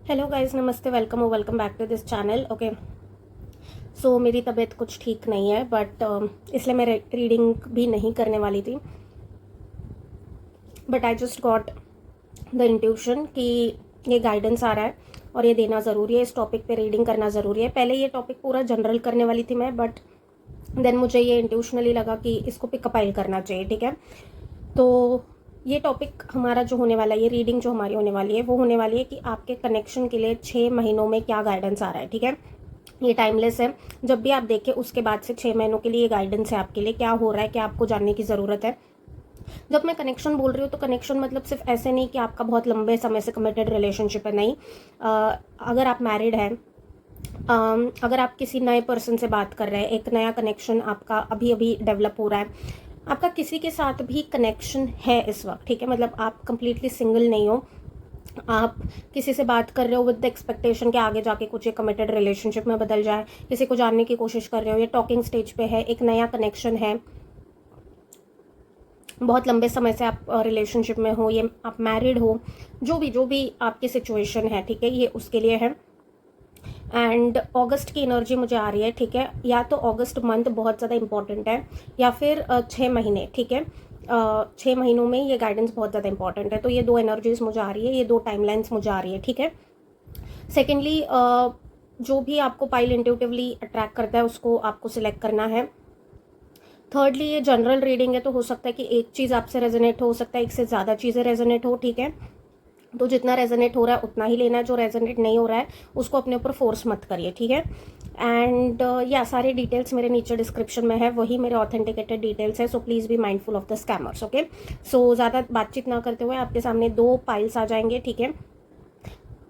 Hello guys, नमस्ते, welcome और welcome back to this channel. Okay, so मेरी तबीयत कुछ ठीक नहीं है बट इसलिए मैं रीडिंग भी नहीं करने वाली थी। But I just got the intuition कि ये गाइडेंस आ रहा है और ये देना ज़रूरी है, इस टॉपिक पे रीडिंग करना ज़रूरी है। पहले ये टॉपिक पूरा जनरल करने वाली थी मैं, बट देन मुझे ये इंट्यूशनली लगा कि इसको पिकअपाइल करना चाहिए। ठीक है, तो ये टॉपिक हमारा जो होने वाला है, ये रीडिंग जो हमारी होने वाली है वो होने वाली है कि आपके कनेक्शन के लिए 6 महीनों में क्या गाइडेंस आ रहा है। ठीक है, ये टाइमलेस है, जब भी आप देखें उसके बाद से 6 महीनों के लिए ये गाइडेंस है आपके लिए। क्या हो रहा है, क्या आपको जानने की ज़रूरत है। जब मैं कनेक्शन बोल रही हूँ तो कनेक्शन मतलब सिर्फ ऐसे नहीं कि आपका बहुत लंबे समय से कमिटेड रिलेशनशिप है, नहीं। अगर आप मैरिड हैं, अगर आप किसी नए पर्सन से बात कर रहे हैं, एक नया कनेक्शन आपका अभी अभी डेवलप हो रहा है, आपका किसी के साथ भी कनेक्शन है इस वक्त। ठीक है, मतलब आप कंप्लीटली सिंगल नहीं हो, आप किसी से बात कर रहे हो विद द एक्सपेक्टेशन कि आगे जाके कुछ एक कमिटेड रिलेशनशिप में बदल जाए, किसी को जानने की कोशिश कर रहे हो, ये टॉकिंग स्टेज पे है, एक नया कनेक्शन है, बहुत लंबे समय से आप रिलेशनशिप में हो, ये आप मैरिड हो, जो भी आपकी सिचुएशन है, ठीक है, ये उसके लिए है। एंड अगस्त की एनर्जी मुझे आ रही है। ठीक है, या तो अगस्त मंथ बहुत ज़्यादा इंपॉर्टेंट है या फिर 6 महीने। ठीक है, 6 महीनों में ये गाइडेंस बहुत ज़्यादा इंपॉर्टेंट है। तो ये दो एनर्जीज मुझे आ रही है, ये दो टाइमलाइंस मुझे आ रही है। ठीक है, सेकेंडली जो भी आपको पाइल इंट्यूटिवली अट्रैक्ट करता है उसको आपको सिलेक्ट करना है। थर्डली ये जनरल रीडिंग है, तो हो सकता है कि एक चीज़ आपसे रेजोनेट हो सकता है एक से ज़्यादा चीज़ें रेजोनेट हो। ठीक है, तो जितना रेजोनेट हो रहा है उतना ही लेना है, जो रेजोनेट नहीं हो रहा है उसको अपने ऊपर फोर्स मत करिए। ठीक है, एंड या सारे डिटेल्स मेरे नीचे डिस्क्रिप्शन में है, वही मेरे ऑथेंटिकेटेड डिटेल्स है। So please be mindful of the scammers. Okay, so ज़्यादा बातचीत ना करते हुए आपके सामने 2 पाइल्स आ जाएंगे। ठीक है,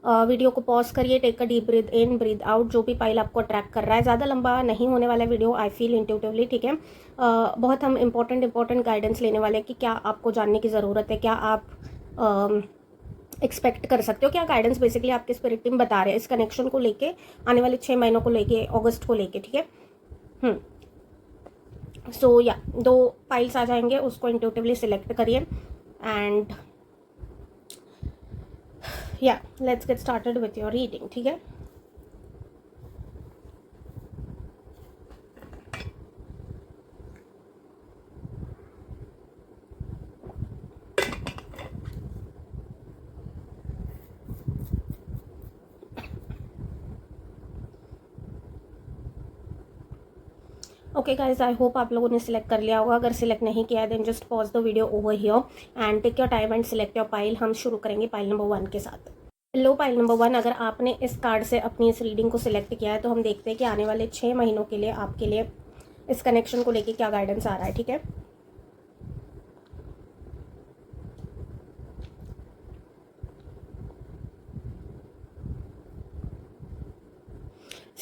वीडियो को पॉज करिए, take a deep breath in, breath out. जो भी पाइल आपको अट्रैक्ट कर रहा है, ज़्यादा लंबा नहीं होने वाला वीडियो, आई फील इंट्यूटिवली। ठीक है, बहुत हम इंपॉर्टेंट गाइडेंस लेने वाले हैं कि क्या आपको जानने की ज़रूरत है, क्या आप एक्सपेक्ट कर सकते हो, क्या गाइडेंस बेसिकली आपके स्पिरिट टीम बता रहे हैं इस कनेक्शन को लेके, आने वाले 6 महीनों को लेके, अगस्त को लेके। ठीक है, सो या 2 फाइल्स आ जाएंगे, उसको इंट्यूटिवली सिलेक्ट करिए एंड या let's get started with your reading. ठीक है, ओके गाइज, आई होप आप लोगों ने सिलेक्ट कर लिया होगा। अगर सिलेक्ट नहीं किया है then just pause the video over here and take your time and select your pile. हम शुरू करेंगे पाइल नंबर 1 के साथ। हेलो पाइल नंबर 1, अगर आपने इस कार्ड से अपनी इस रीडिंग को सिलेक्ट किया है तो हम देखते हैं कि आने वाले 6 महीनों के लिए आपके लिए इस कनेक्शन को लेके क्या गाइडेंस आ रहा है। ठीक है,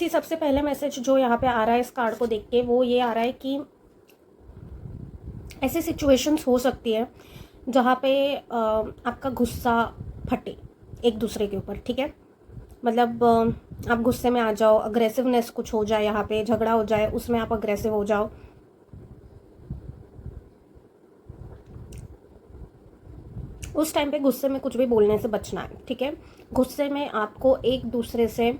सबसे पहले मैसेज जो यहाँ पे आ रहा है इस कार्ड को देख के, वो ये आ रहा है कि ऐसी सिचुएशंस हो सकती है जहाँ पे आपका गुस्सा फटे एक दूसरे के ऊपर। ठीक है, मतलब आप गुस्से में आ जाओ, अग्रेसिवनेस कुछ हो जाए, यहाँ पे झगड़ा हो जाए, उसमें आप अग्रेसिव हो जाओ। उस टाइम पे गुस्से में कुछ भी बोलने से बचना है। ठीक है, गुस्से में आपको एक दूसरे से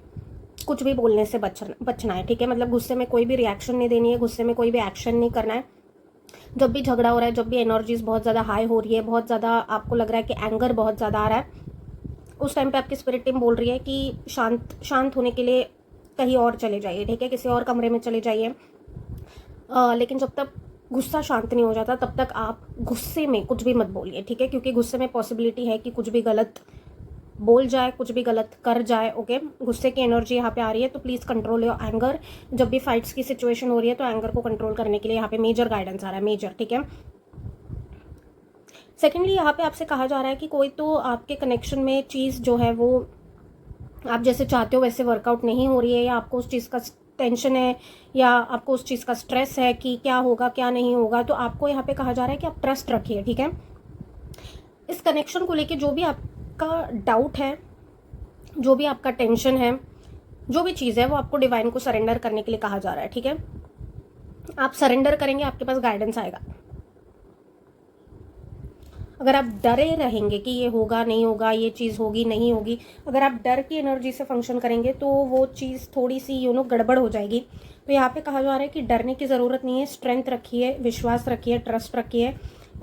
कुछ भी बोलने से बचना है। ठीक है, मतलब गुस्से में कोई भी रिएक्शन नहीं देनी है, गुस्से में कोई भी एक्शन नहीं करना है। जब भी झगड़ा हो रहा है, जब भी एनर्जीज बहुत ज़्यादा हाई हो रही है, बहुत ज़्यादा आपको लग रहा है कि एंगर बहुत ज़्यादा आ रहा है, उस टाइम पे आपकी स्पिरिट टीम बोल रही है कि शांत होने के लिए कहीं और चले जाइए। ठीक है, किसी और कमरे में चले जाइए। लेकिन जब तक गुस्सा शांत नहीं हो जाता तब तक आप गुस्से में कुछ भी मत बोलिए। ठीक है, क्योंकि गुस्से में पॉसिबिलिटी है कि कुछ भी गलत बोल जाए, कुछ भी गलत कर जाए। ओके, गुस्से की एनर्जी यहाँ पे आ रही है, तो प्लीज़ कंट्रोल योर एंगर। जब भी फाइट्स की सिचुएशन हो रही है तो एंगर को कंट्रोल करने के लिए यहाँ पे मेजर गाइडेंस आ रहा है, मेजर। ठीक है, सेकेंडली यहाँ पे आपसे कहा जा रहा है कि कोई तो आपके कनेक्शन में चीज़ जो है वो आप जैसे चाहते हो वैसे वर्कआउट नहीं हो रही है, या आपको उस चीज़ का टेंशन है, या आपको उस चीज़ का स्ट्रेस है कि क्या होगा क्या नहीं होगा। तो आपको यहाँ पे कहा जा रहा है कि आप ट्रस्ट रखिए। ठीक है, इस कनेक्शन को लेके जो भी आपका डाउट है, जो भी आपका टेंशन है, जो भी चीज़ है, वो आपको डिवाइन को सरेंडर करने के लिए कहा जा रहा है। ठीक है, आप सरेंडर करेंगे, आपके पास गाइडेंस आएगा। अगर आप डरे रहेंगे कि ये होगा नहीं होगा, ये चीज़ होगी नहीं होगी, अगर आप डर की एनर्जी से फंक्शन करेंगे तो वो चीज़ थोड़ी सी गड़बड़ हो जाएगी। तो यहाँ पे कहा जा रहा है कि डरने की ज़रूरत नहीं है, स्ट्रेंथ रखिए, विश्वास रखिए, ट्रस्ट रखिए,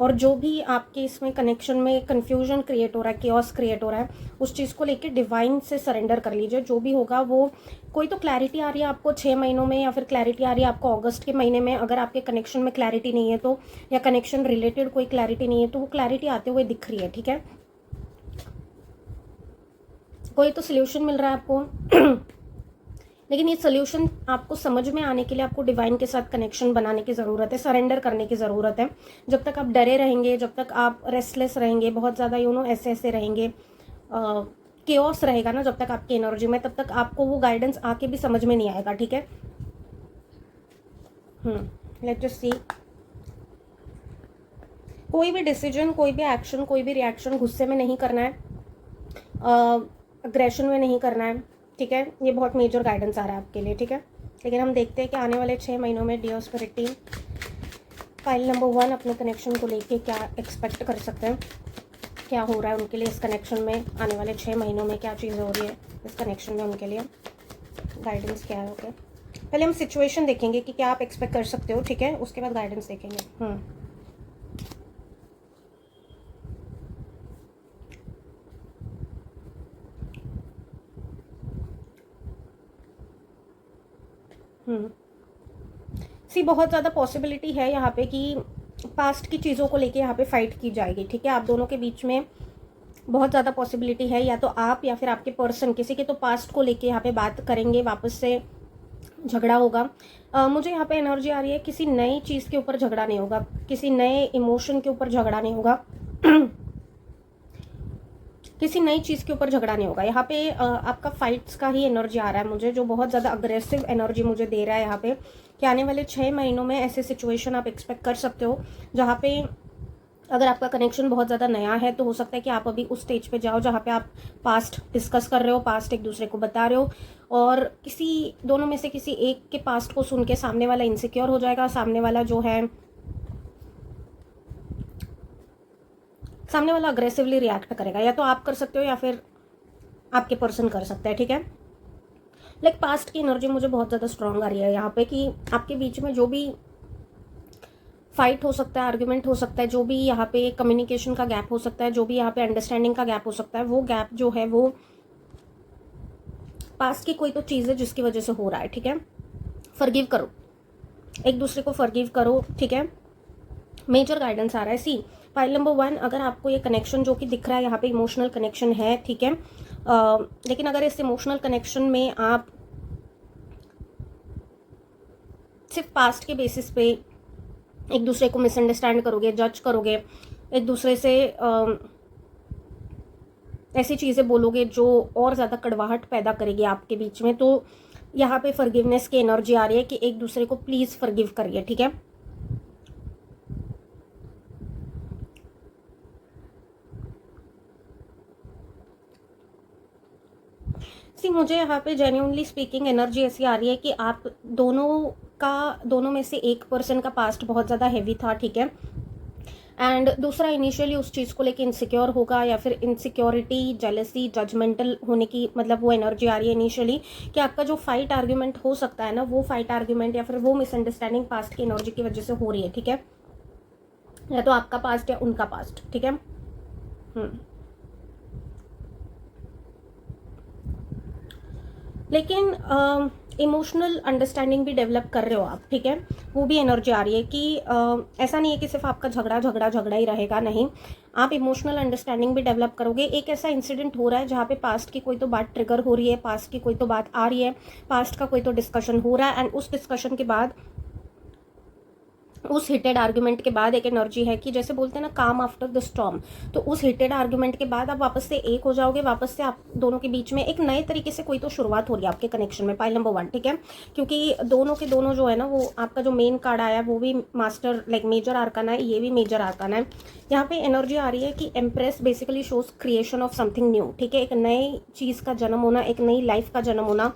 और जो भी आपके इसमें कनेक्शन में कन्फ्यूजन क्रिएट हो रहा है, केओस क्रिएट हो रहा है, उस चीज़ को लेके डिवाइन से सरेंडर कर लीजिए। जो भी होगा वो, कोई तो क्लैरिटी आ रही है आपको 6 महीनों में, या फिर क्लैरिटी आ रही है आपको अगस्त के महीने में। अगर आपके कनेक्शन में क्लैरिटी नहीं है तो, या कनेक्शन रिलेटेड कोई क्लैरिटी नहीं है तो, वो क्लैरिटी आते हुए दिख रही है, ठीक है। कोई तो सोल्यूशन मिल रहा है आपको लेकिन ये सोल्यूशन आपको समझ में आने के लिए आपको डिवाइन के साथ कनेक्शन बनाने की ज़रूरत है, सरेंडर करने की ज़रूरत है। जब तक आप डरे रहेंगे, जब तक आप रेस्टलेस रहेंगे, बहुत ज़्यादा ऐसे ऐसे रहेंगे, केओस रहेगा ना जब तक आपकी एनर्जी में, तब तक आपको वो गाइडेंस आके भी समझ में नहीं आएगा, ठीक है। लेट्स जस्ट सी। कोई भी डिसीजन, कोई भी एक्शन, कोई भी रिएक्शन गुस्से में नहीं करना है, अग्रेशन में नहीं करना है, ठीक है। ये बहुत मेजर गाइडेंस आ रहा है आपके लिए, ठीक है। लेकिन हम देखते हैं कि आने वाले 6 महीनों में dear spirit team file number 1 अपने कनेक्शन को लेके क्या एक्सपेक्ट कर सकते हैं, क्या हो रहा है उनके लिए इस कनेक्शन में, आने वाले 6 महीनों में क्या चीज़ हो रही है इस कनेक्शन में उनके लिए, गाइडेंस क्या है। ओके, पहले हम सिचुएशन देखेंगे कि क्या आप एक्सपेक्ट कर सकते हो, ठीक है, उसके बाद गाइडेंस देखेंगे। सी बहुत ज़्यादा पॉसिबिलिटी है यहाँ पे कि पास्ट की चीज़ों को लेके यहाँ पे फाइट की जाएगी, ठीक है। आप दोनों के बीच में बहुत ज़्यादा पॉसिबिलिटी है, या तो आप या फिर आपके पर्सन किसी के तो पास्ट को लेके यहाँ पे बात करेंगे, वापस से झगड़ा होगा। मुझे यहाँ पे एनर्जी आ रही है किसी नई चीज़ के ऊपर झगड़ा नहीं होगा, किसी नए इमोशन के ऊपर झगड़ा नहीं होगा किसी नई चीज़ के ऊपर झगड़ा नहीं होगा। यहाँ पे आपका फाइट्स का ही एनर्जी आ रहा है मुझे, जो बहुत ज़्यादा अग्रेसिव एनर्जी मुझे दे रहा है यहाँ पे, कि आने वाले 6 महीनों में ऐसे सिचुएशन आप एक्सपेक्ट कर सकते हो जहाँ पे अगर आपका कनेक्शन बहुत ज़्यादा नया है तो हो सकता है कि आप अभी उस स्टेज पे जाओ जहाँ पे आप पास्ट डिस्कस कर रहे हो, पास्ट एक दूसरे को बता रहे हो, और किसी दोनों में से किसी एक के पास्ट को सुन के सामने वाला इनसिक्योर हो जाएगा, सामने वाला अग्रेसिवली रिएक्ट करेगा। या तो आप कर सकते हो या फिर आपके पर्सन कर सकता है, ठीक है। लाइक पास्ट की एनर्जी मुझे बहुत ज़्यादा स्ट्रांग आ रही है यहाँ पे, कि आपके बीच में जो भी फाइट हो सकता है, आर्ग्यूमेंट हो सकता है, जो भी यहाँ पे कम्युनिकेशन का गैप हो सकता है, जो भी यहाँ पे अंडरस्टैंडिंग का गैप हो सकता है, वो गैप जो है वो पास्ट की कोई तो चीज़ है जिसकी वजह से हो रहा है, ठीक है। फॉरगिव करो, एक दूसरे को फॉरगिव करो, ठीक है। मेजर गाइडेंस आ रहा है। सी फाइल नंबर 1, अगर आपको ये कनेक्शन जो कि दिख रहा है यहाँ पे इमोशनल कनेक्शन है, ठीक है, लेकिन अगर इस इमोशनल कनेक्शन में आप सिर्फ पास्ट के बेसिस पे एक दूसरे को मिसअंडरस्टैंड करोगे, जज करोगे, एक दूसरे से ऐसी चीज़ें बोलोगे जो और ज़्यादा कड़वाहट पैदा करेगी आपके बीच में, तो यहाँ पे फॉरगिवनेस की एनर्जी आ रही है कि एक दूसरे को प्लीज़ फॉरगिव करिए, ठीक है। सी मुझे यहाँ पे जेन्युइनली स्पीकिंग एनर्जी ऐसी आ रही है कि आप दोनों में से एक पर्सन का पास्ट बहुत ज़्यादा हैवी था, ठीक है, एंड दूसरा इनिशियली उस चीज़ को लेके इनसिक्योर होगा, या फिर इनसिक्योरिटी, जेलसी, जजमेंटल होने की मतलब वो एनर्जी आ रही है इनिशियली, कि आपका जो फाइट आर्ग्यूमेंट हो सकता है ना, वो फाइट आर्ग्यूमेंट या फिर वो मिसअंडरस्टैंडिंग पास्ट की एनर्जी की वजह से हो रही है, ठीक है, या तो आपका पास्ट या उनका पास्ट, ठीक है। लेकिन इमोशनल अंडरस्टैंडिंग भी डेवलप कर रहे हो आप, ठीक है, वो भी एनर्जी आ रही है कि ऐसा नहीं है कि सिर्फ आपका झगड़ा ही रहेगा, नहीं, आप इमोशनल अंडरस्टैंडिंग भी डेवलप करोगे। एक ऐसा इंसिडेंट हो रहा है जहाँ पे पास्ट की कोई तो बात ट्रिगर हो रही है, पास्ट की कोई तो बात आ रही है, पास्ट का कोई तो डिस्कशन हो रहा है, एंड उस डिस्कशन के बाद, उस हिटेड आर्ग्यूमेंट के बाद एक एनर्जी है कि जैसे बोलते हैं ना, काम आफ्टर द स्टॉर्म, तो उस हिटेड आर्ग्यूमेंट के बाद आप वापस से एक हो जाओगे, वापस से आप दोनों के बीच में एक नए तरीके से कोई तो शुरुआत हो रही है आपके कनेक्शन में, पाइल नंबर 1, ठीक है, क्योंकि दोनों के दोनों जो है ना, वो आपका जो मेन कार्ड आया वो भी मास्टर लाइक मेजर आर्काना है, ये भी मेजर आर्काना है। यहाँ पे एनर्जी आ रही है कि empress basically shows creation of something new, ठीक है, एक नई चीज़ का जन्म होना, एक नई लाइफ का जन्म होना,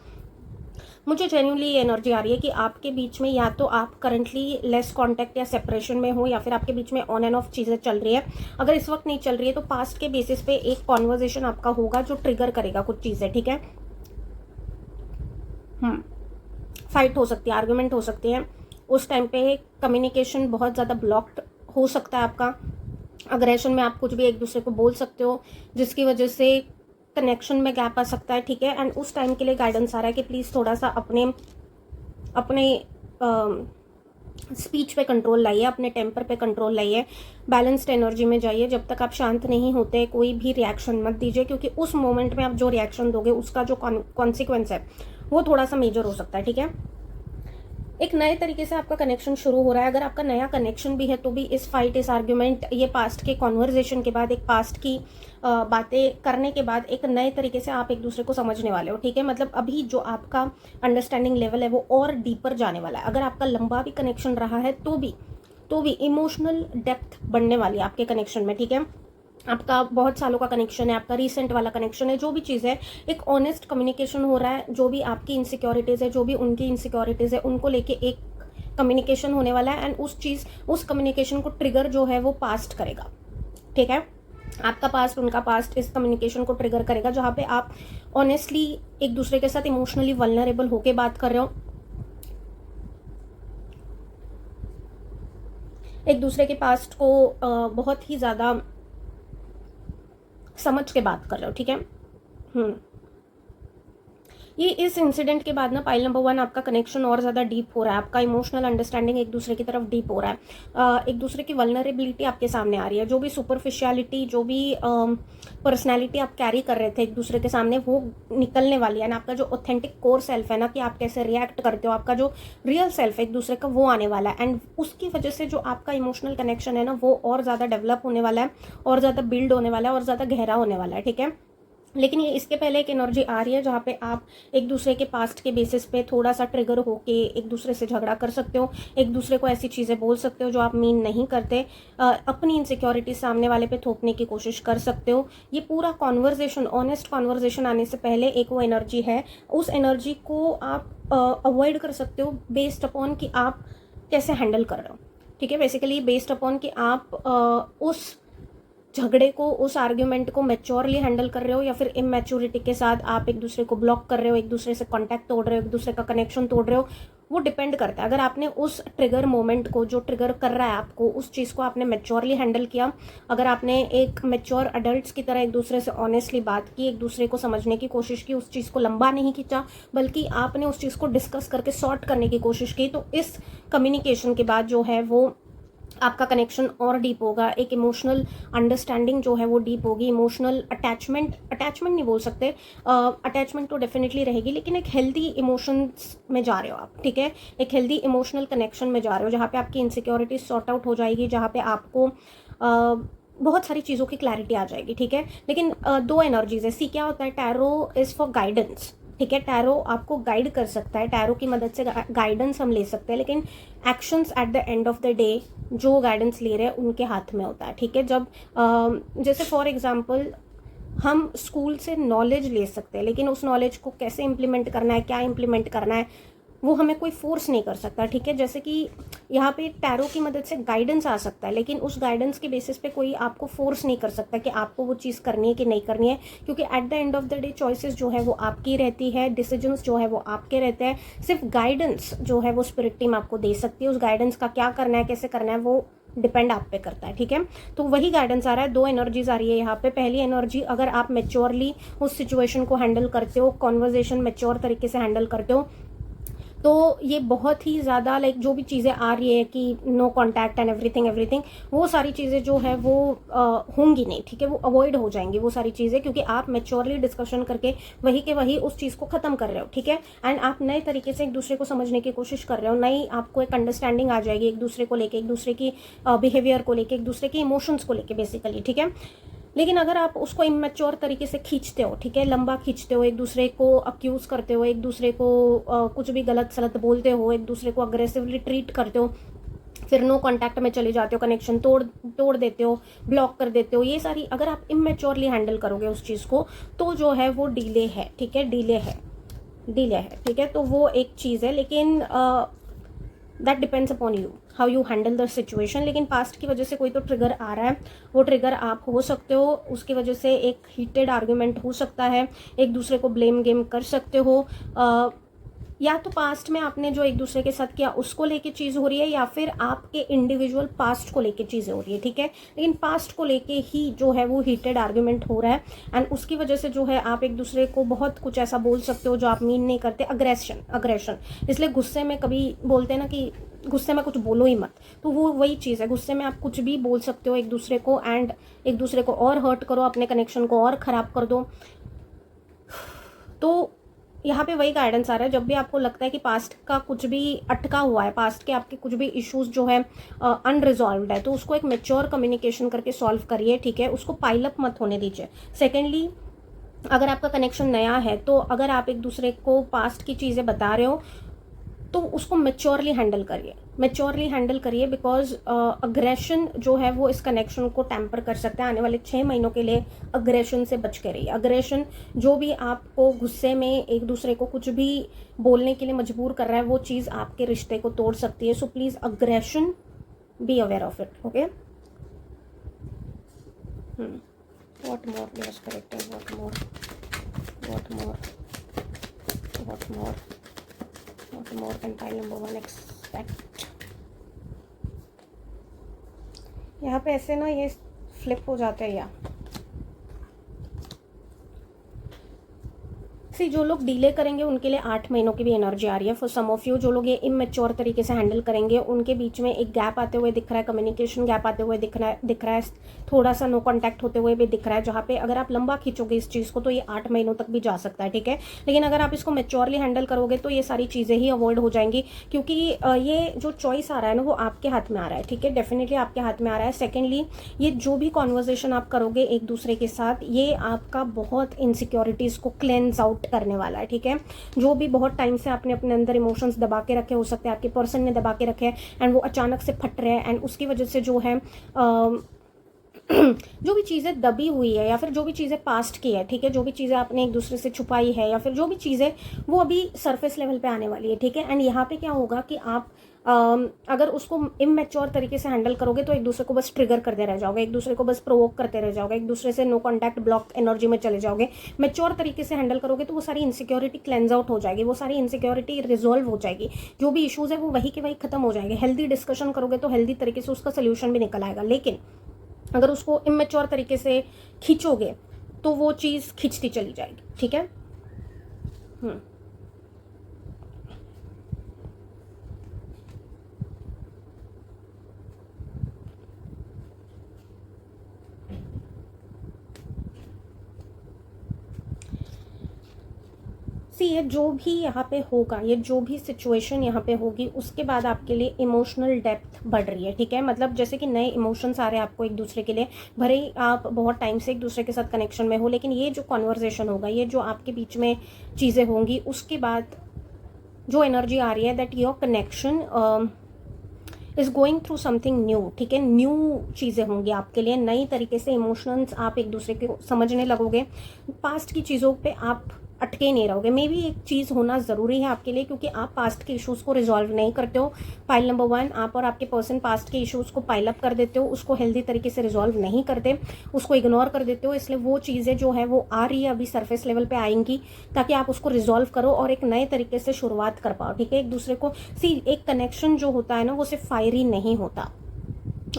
मुझे जेन्युइनली ये एनर्जी आ रही है कि आपके बीच में या तो आप करंटली लेस कांटेक्ट या सेपरेशन में हो, या फिर आपके बीच में ऑन एंड ऑफ चीज़ें चल रही है। अगर इस वक्त नहीं चल रही है तो पास्ट के बेसिस पे एक कॉन्वर्जेशन आपका होगा जो ट्रिगर करेगा कुछ चीज़ें, ठीक है। फाइट हो सकती है, आर्गुमेंट हो सकती है, उस टाइम पे कम्युनिकेशन बहुत ज़्यादा ब्लॉक्ड हो सकता है आपका। अग्रेशन में आप कुछ भी एक दूसरे को बोल सकते हो जिसकी वजह से कनेक्शन में गैप आ सकता है, ठीक है। एंड उस टाइम के लिए गाइडेंस आ रहा है कि प्लीज़ थोड़ा सा अपने स्पीच पे कंट्रोल लाइए, अपने टेम्पर पे कंट्रोल लाइए, बैलेंस्ड एनर्जी में जाइए। जब तक आप शांत नहीं होते कोई भी रिएक्शन मत दीजिए, क्योंकि उस मोमेंट में आप जो रिएक्शन दोगे उसका जो कॉन्सिक्वेंस है वो थोड़ा सा मेजर हो सकता है, ठीक है। एक नए तरीके से आपका कनेक्शन शुरू हो रहा है। अगर आपका नया कनेक्शन भी है तो भी इस फाइट, इस आर्ग्यूमेंट, ये पास्ट के कॉन्वर्जेशन के बाद, एक पास्ट की बातें करने के बाद एक नए तरीके से आप एक दूसरे को समझने वाले हो, ठीक है। मतलब अभी जो आपका अंडरस्टैंडिंग लेवल है वो और डीपर जाने वाला है। अगर आपका लंबा भी कनेक्शन रहा है तो भी इमोशनल डेप्थ बढ़ने वाली है आपके कनेक्शन में, ठीक है। आपका बहुत सालों का कनेक्शन है, आपका रीसेंट वाला कनेक्शन है, जो भी चीज़ है एक ऑनेस्ट कम्युनिकेशन हो रहा है। जो भी आपकी इनसिक्योरिटीज़ है, जो भी उनकी इनसिक्योरिटीज़ है, उनको लेके एक कम्युनिकेशन होने वाला है। एंड उस कम्युनिकेशन को ट्रिगर जो है वो पास्ट करेगा, ठीक है। आपका पास्ट, उनका पास्ट इस कम्युनिकेशन को ट्रिगर करेगा, जहाँ पे आप ऑनेस्टली एक दूसरे के साथ इमोशनली वल्नरेबल होके बात कर रहे हो, एक दूसरे के पास्ट को बहुत ही ज़्यादा समझ के बात कर रहे हो, ठीक है। ये इस इंसिडेंट के बाद ना पाइल नंबर 1 आपका कनेक्शन और ज़्यादा डीप हो रहा है। आपका इमोशनल अंडरस्टैंडिंग एक दूसरे की तरफ डीप हो रहा है। एक दूसरे की वल्नरेबिलिटी आपके सामने आ रही है। जो भी सुपरफिशियलिटी, जो भी पर्सनैलिटी आप कैरी कर रहे थे एक दूसरे के सामने, वो निकलने वाली है ना। आपका जो ऑथेंटिक कोर सेल्फ है ना, कि आप कैसे रिएक्ट करते हो, आपका जो रियल सेल्फ है एक दूसरे का, वो आने वाला है। एंड उसकी वजह से जो आपका इमोशनल कनेक्शन है ना, वो और ज़्यादा डेवलप होने वाला है, और ज़्यादा बिल्ड होने वाला है, और ज़्यादा गहरा होने वाला है, ठीक है। लेकिन ये इसके पहले एक एनर्जी आ रही है जहाँ पे आप एक दूसरे के पास्ट के बेसिस पे थोड़ा सा ट्रिगर होके एक दूसरे से झगड़ा कर सकते हो, एक दूसरे को ऐसी चीज़ें बोल सकते हो जो आप मीन नहीं करते, अपनी इनसिक्योरिटी सामने वाले पे थोपने की कोशिश कर सकते हो। ये पूरा कॉन्वर्जेशन, ऑनेस्ट कॉन्वर्जेशन आने से पहले एक वो एनर्जी है, उस एनर्जी को आप अवॉइड कर सकते हो बेस्ड अपॉन कि आप कैसे हैंडल कर रहे हो, ठीक है। बेसिकली बेस्ड अपॉन कि आप उस झगड़े को, उस आर्ग्यूमेंट को मैच्योरली हैंडल कर रहे हो, या फिर इमैच्योरिटी के साथ आप एक दूसरे को ब्लॉक कर रहे हो, एक दूसरे से कांटेक्ट तोड़ रहे हो, एक दूसरे का कनेक्शन तोड़ रहे हो। वो डिपेंड करता है। अगर आपने उस ट्रिगर मोमेंट को, जो ट्रिगर कर रहा है आपको, उस चीज़ को आपने मैच्योरली हैंडल किया, अगर आपने एक मैच्योर अडल्ट्स की तरह एक दूसरे से ऑनेस्टली बात की, एक दूसरे को समझने की कोशिश की, उस चीज़ को लंबा नहीं खींचा, बल्कि आपने उस चीज़ को डिस्कस करके सॉर्ट करने की कोशिश की, तो इस कम्युनिकेशन के बाद जो है वो आपका कनेक्शन और डीप होगा। एक इमोशनल अंडरस्टैंडिंग जो है वो डीप होगी। इमोशनल अटैचमेंट नहीं बोल सकते, अटैचमेंट तो डेफिनेटली रहेगी, लेकिन एक हेल्दी इमोशंस में जा रहे हो आप, ठीक है। एक हेल्दी इमोशनल कनेक्शन में जा रहे हो, जहाँ पे आपकी इनसिक्योरिटी सॉर्ट आउट हो जाएगी, जहाँ पे आपको बहुत सारी चीज़ों की क्लैरिटी आ जाएगी, ठीक है। लेकिन दो एनर्जीज है। सी क्या होता है, टैरो इज़ फॉर गाइडेंस, ठीक है। टैरो आपको गाइड कर सकता है, टैरो की मदद से गाइडेंस हम ले सकते हैं, लेकिन actions at the end of the day जो गाइडेंस ले रहे हैं उनके हाथ में होता है, ठीक है। जब जैसे फॉर एग्जांपल हम स्कूल से नॉलेज ले सकते हैं, लेकिन उस नॉलेज को कैसे इम्प्लीमेंट करना है, क्या इम्प्लीमेंट करना है, वो हमें कोई फोर्स नहीं कर सकता, ठीक है। जैसे कि यहाँ पे टैरो की मदद से गाइडेंस आ सकता है, लेकिन उस गाइडेंस के बेसिस पे कोई आपको फोर्स नहीं कर सकता कि आपको वो चीज़ करनी है कि नहीं करनी है, क्योंकि at the end of the day choices जो है वो आपकी रहती है, डिसीजंस जो है वो आपके रहते हैं। सिर्फ गाइडेंस जो है वो स्पिरिट टीम आपको दे सकती है। उस गाइडेंस का क्या करना है, कैसे करना है, वो डिपेंड आप पे करता है, ठीक है। तो वही गाइडेंस आ रहा है। दो एनर्जीज आ रही है यहाँ पे। पहली एनर्जी, अगर आप मेच्योरली उस सिचुएशन को हैंडल करते हो, कॉन्वर्जेशन मेच्योर तरीके से हैंडल करते हो, तो ये बहुत ही ज़्यादा लाइक जो भी चीज़ें आ रही है कि नो कॉन्टैक्ट एंड एवरीथिंग, वो सारी चीज़ें जो है वो होंगी नहीं, ठीक है। वो अवॉइड हो जाएंगी वो सारी चीज़ें, क्योंकि आप मैच्योरली डिस्कशन करके वही के वही उस चीज़ को ख़त्म कर रहे हो, ठीक है। एंड आप नए तरीके से एक दूसरे को समझने की कोशिश कर रहे हो, नई आपको एक अंडरस्टैंडिंग आ जाएगी एक दूसरे को लेके, एक दूसरे की बिहेवियर को लेके, एक दूसरे के इमोशंस को लेके बेसिकली, ठीक है। लेकिन अगर आप उसको इमेच्योर तरीके से खींचते हो, ठीक है, लंबा खींचते हो, एक दूसरे को अक्यूज़ करते हो, एक दूसरे को कुछ भी गलत सलत बोलते हो, एक दूसरे को अग्रेसिवली ट्रीट करते हो, फिर नो कांटेक्ट में चले जाते हो, कनेक्शन तोड़ देते हो, ब्लॉक कर देते हो, ये सारी अगर आप इमेच्योरली हैंडल करोगे उस चीज़ को, तो जो है वो डिले है, ठीक है, डिले है। डिले है, ठीक है। तो वो एक चीज़ है, लेकिन that depends upon you how you handle the situation. लेकिन पास्ट की वजह से कोई तो ट्रिगर आ रहा है, वो ट्रिगर आप हो सकते हो, उसकी वजह से एक हीटेड आर्ग्यूमेंट हो सकता है, एक दूसरे को ब्लेम गेम कर सकते हो। या तो पास्ट में आपने जो एक दूसरे के साथ किया उसको लेके चीज़ हो रही है, या फिर आपके इंडिविजुअल पास्ट को लेके चीज़ें हो रही है, ठीक है। लेकिन पास्ट को लेके ही जो है वो हीटेड आर्ग्यूमेंट हो रहा है, एंड उसकी वजह से जो है आप एक दूसरे को बहुत कुछ ऐसा बोल सकते हो जो आप मीन नहीं करते। अग्रेशन, इसलिए गुस्से में कभी बोलते हैं ना कि गुस्से में कुछ बोलो ही मत, तो वो वही चीज़ है। गुस्से में आप कुछ भी बोल सकते हो एक दूसरे को, एंड एक दूसरे को और हर्ट करो, अपने कनेक्शन को और ख़राब कर दो। तो यहाँ पे वही गाइडेंस आ रहा है, जब भी आपको लगता है कि पास्ट का कुछ भी अटका हुआ है, पास्ट के आपके कुछ भी इश्यूज जो है अनरिजॉल्व्ड है, तो उसको एक मैच्योर कम्युनिकेशन करके सॉल्व करिए, ठीक है। उसको पाइल अप मत होने दीजिए। सेकेंडली, अगर आपका कनेक्शन नया है, तो अगर आप एक दूसरे को पास्ट की चीज़ें बता रहे हो तो उसको मैच्योरली हैंडल करिए, बिकॉज अग्रेशन जो है वो इस कनेक्शन को टेम्पर कर सकता है। आने वाले 6 महीनों के लिए अग्रेशन से बच के रहिए। अग्रेशन जो भी आपको गुस्से में एक दूसरे को कुछ भी बोलने के लिए मजबूर कर रहा है, वो चीज़ आपके रिश्ते को तोड़ सकती है। So please aggression, be aware of it, okay. What more? Yes, correct. What more? What more can pile number 1 expect? यहाँ पे ऐसे ना ये फ्लिप हो जाता है। या जो लोग डिले करेंगे उनके लिए 8 महीनों की भी एनर्जी आ रही है। फॉर सम ऑफ यू, जो लोग ये इमेच्योर तरीके से हैंडल करेंगे, उनके बीच में एक गैप आते हुए दिख रहा है, कम्युनिकेशन गैप आते हुए दिख रहा है, थोड़ा सा नो कांटेक्ट होते हुए भी दिख रहा है, जहाँ पे अगर आप लंबा खींचोगे इस चीज़ को तो ये 8 महीनों तक भी जा सकता है, ठीक है। लेकिन अगर आप इसको मेच्योरली हैंडल करोगे तो ये सारी चीज़ें ही अवॉइड हो जाएंगी, क्योंकि ये जो चॉइस आ रहा है ना वो आपके हाथ में आ रहा है, ठीक है। डेफिनेटली आपके हाथ में आ रहा है। सेकेंडली, ये जो भी कॉन्वर्जेशन आप करोगे एक दूसरे के साथ, ये आपका बहुत इनसिक्योरिटीज़ को क्लेंस आउट करने वाला है, ठीक है। जो भी बहुत टाइम से आपने अपने अंदर इमोशंस दबा के रखे, हो सकते हैं आपके पर्सन ने दबा के रखे हैं, एंड वो अचानक से फट रहे हैं, एंड उसकी वजह से जो है जो भी चीज़ें दबी हुई है, या फिर जो भी चीज़ें पास्ट की है, ठीक है, जो भी चीज़ें आपने एक दूसरे से छुपाई है, या फिर जो भी चीज़ें, वो अभी सरफेस लेवल पे आने वाली है, ठीक है। एंड यहाँ पे क्या होगा कि आप अगर उसको इमेच्योर तरीके से हैंडल करोगे तो एक दूसरे को बस ट्रिगर करते रह जाओगे, एक दूसरे को बस प्रोवोक करते रह जाओगे, एक दूसरे से नो कॉन्टैक्ट ब्लॉक एनर्जी में चले जाओगे। मैच्योर तरीके से हैंडल करोगे तो वो सारी इनसिक्योरिटी क्लेंज आउट हो जाएगी, वो सारी इनसिक्योरिटी रिजॉल्व हो जाएगी, जो भी इशूज़ है वो वही के वही खत्म हो जाएंगे। हेल्दी डिस्कशन करोगे तो हेल्दी तरीके से उसका सोल्यूशन भी निकल आएगा। लेकिन अगर उसको इमेच्योर तरीके से खींचोगे तो वो चीज़ खींचती चली जाएगी, ठीक है। ये जो भी यहाँ पे होगा, ये जो भी सिचुएशन यहाँ पे होगी, उसके बाद आपके लिए इमोशनल डेप्थ बढ़ रही है, ठीक है। मतलब जैसे कि नए इमोशंस आ रहे हैं आपको एक दूसरे के लिए, भले ही आप बहुत टाइम से एक दूसरे के साथ कनेक्शन में हो, लेकिन ये जो कॉन्वर्जेशन होगा, ये जो आपके बीच में चीज़ें होंगी, उसके बाद जो एनर्जी आ रही है that your connection is going through something new, ठीक है। न्यू चीज़ें होंगी आपके लिए, नई तरीके से इमोशंस आप एक दूसरे को समझने लगोगे। पास्ट की चीज़ों पे आप अटके नहीं रहोगे। मे भी एक चीज़ होना ज़रूरी है आपके लिए, क्योंकि आप पास्ट के इश्यूज़ को रिजॉल्व नहीं करते हो। पाइल नंबर 1, आप और आपके पर्सन पास्ट के इश्यूज़ को पाइल अप कर देते हो, उसको हेल्दी तरीके से रिजॉल्व नहीं करते, उसको इग्नोर कर देते हो। इसलिए वो चीज़ें जो है वो आ रही है, अभी सरफेस लेवल पे आएंगी, ताकि आप उसको रिजॉल्व करो और एक नए तरीके से शुरुआत कर पाओ, ठीक है। एक दूसरे को एक कनेक्शन जो होता है ना, वो सिर्फ फायरी नहीं होता,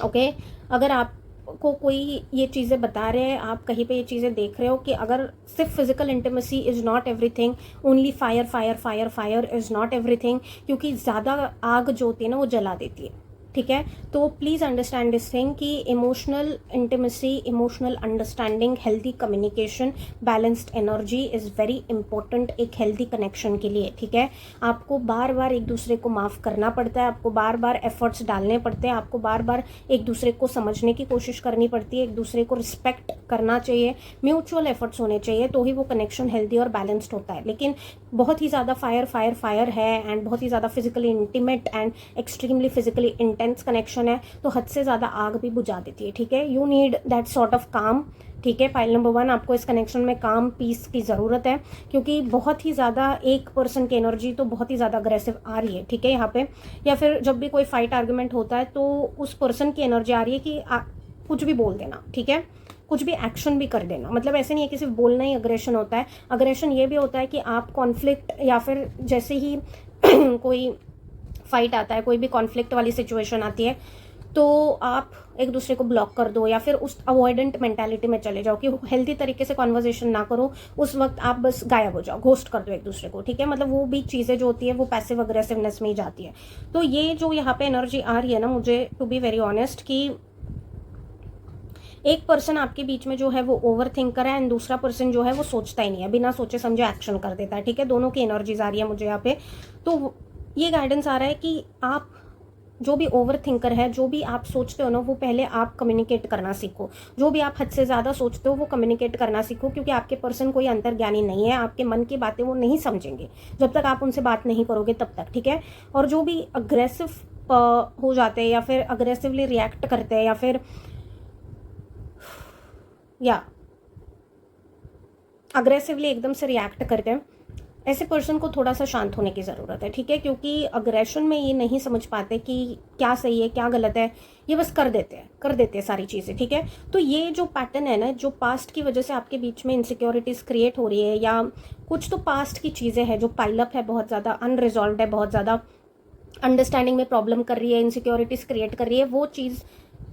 ओके। अगर आप को कोई ये चीज़ें बता रहे हैं, आप कहीं पे ये चीज़ें देख रहे हो कि अगर सिर्फ physical intimacy is not everything, only fire fire fire fire is not everything, क्योंकि ज़्यादा आग जो होती है ना वो जला देती है, ठीक है। तो प्लीज़ अंडरस्टैंड दिस थिंग कि emotional intimacy, emotional understanding, healthy communication, balanced energy is very important एक हेल्दी कनेक्शन के लिए, ठीक है। आपको बार बार एक दूसरे को माफ़ करना पड़ता है, आपको बार बार एफर्ट्स डालने पड़ते हैं, आपको बार बार एक दूसरे को समझने की कोशिश करनी पड़ती है, एक दूसरे को रिस्पेक्ट करना चाहिए, म्यूचुअल एफर्ट्स होने चाहिए, तो ही वो कनेक्शन हेल्दी और बैलेंस्ड होता है। लेकिन बहुत ही ज़्यादा फायर फायर फायर है, एंड बहुत ही ज़्यादा physically intimate and extremely physically intense connection है तो हद से ज़्यादा आग भी बुझा देती है, ठीक है। You need that sort of काम, ठीक है। पाइल नंबर 1, आपको इस कनेक्शन में काम पीस की ज़रूरत है, क्योंकि बहुत ही ज़्यादा एक पर्सन की एनर्जी तो बहुत ही ज़्यादा अग्रेसिव आ रही है, ठीक है, यहाँ पे। या फिर जब भी कोई फाइट आर्गूमेंट होता है तो उस पर्सन की एनर्जी आ रही है कि कुछ भी बोल देना, ठीक है, कुछ भी एक्शन भी कर देना। मतलब ऐसे नहीं है कि सिर्फ बोलना ही अग्रेशन होता है। अग्रेशन ये भी होता है कि आप कॉन्फ्लिक्ट या फिर जैसे ही कोई फाइट आता है, कोई भी कॉन्फ्लिक्ट वाली सिचुएशन आती है, तो आप एक दूसरे को ब्लॉक कर दो या फिर उस अवॉइडेंट मेंटालिटी में चले जाओ कि हेल्दी तरीके से कॉन्वर्जेशन ना करो। उस वक्त आप बस गायब हो जाओ, घोस्ट कर दो एक दूसरे को, ठीक है। मतलब वो भी चीज़ें जो होती है वो पैसिव अग्रेसिवनेस में ही जाती है। तो ये जो यहाँ पे एनर्जी आ रही है ना, मुझे टू बी वेरी ऑनेस्ट, कि एक पर्सन आपके बीच में जो है वो ओवर थिंकर है एंड दूसरा पर्सन जो है वो सोचता ही नहीं है, बिना सोचे समझे एक्शन कर देता है, ठीक है। दोनों की एनर्जीज आ रही है मुझे यहाँ पे। तो ये गाइडेंस आ रहा है कि आप जो भी ओवर थिंकर है, जो भी आप सोचते हो ना, वो पहले आप कम्युनिकेट करना सीखो। जो भी आप हद से ज़्यादा सोचते हो वो कम्युनिकेट करना सीखो, क्योंकि आपके पर्सन कोई अंतर्ज्ञानी नहीं है। आपके मन की बातें वो नहीं समझेंगे जब तक आप उनसे बात नहीं करोगे तब तक, ठीक है। और जो भी अग्रेसिव हो जाते हैं या फिर अग्रेसिवली रिएक्ट करते हैं या अग्रेसिवली एकदम से रिएक्ट करते हैं, ऐसे पर्सन को थोड़ा सा शांत होने की ज़रूरत है, ठीक है। क्योंकि अग्रेशन में ये नहीं समझ पाते कि क्या सही है क्या गलत है, ये बस कर देते हैं सारी चीज़ें, ठीक है। तो ये जो पैटर्न है ना, जो पास्ट की वजह से आपके बीच में इनसिक्योरिटीज़ क्रिएट हो रही है, या कुछ तो पास्ट की चीज़ें हैं जो पाइलअप है, बहुत ज़्यादा अनरिजॉल्व है, बहुत ज़्यादा अंडरस्टैंडिंग में प्रॉब्लम कर रही है, इनसिक्योरिटीज़ क्रिएट कर रही है, वो चीज़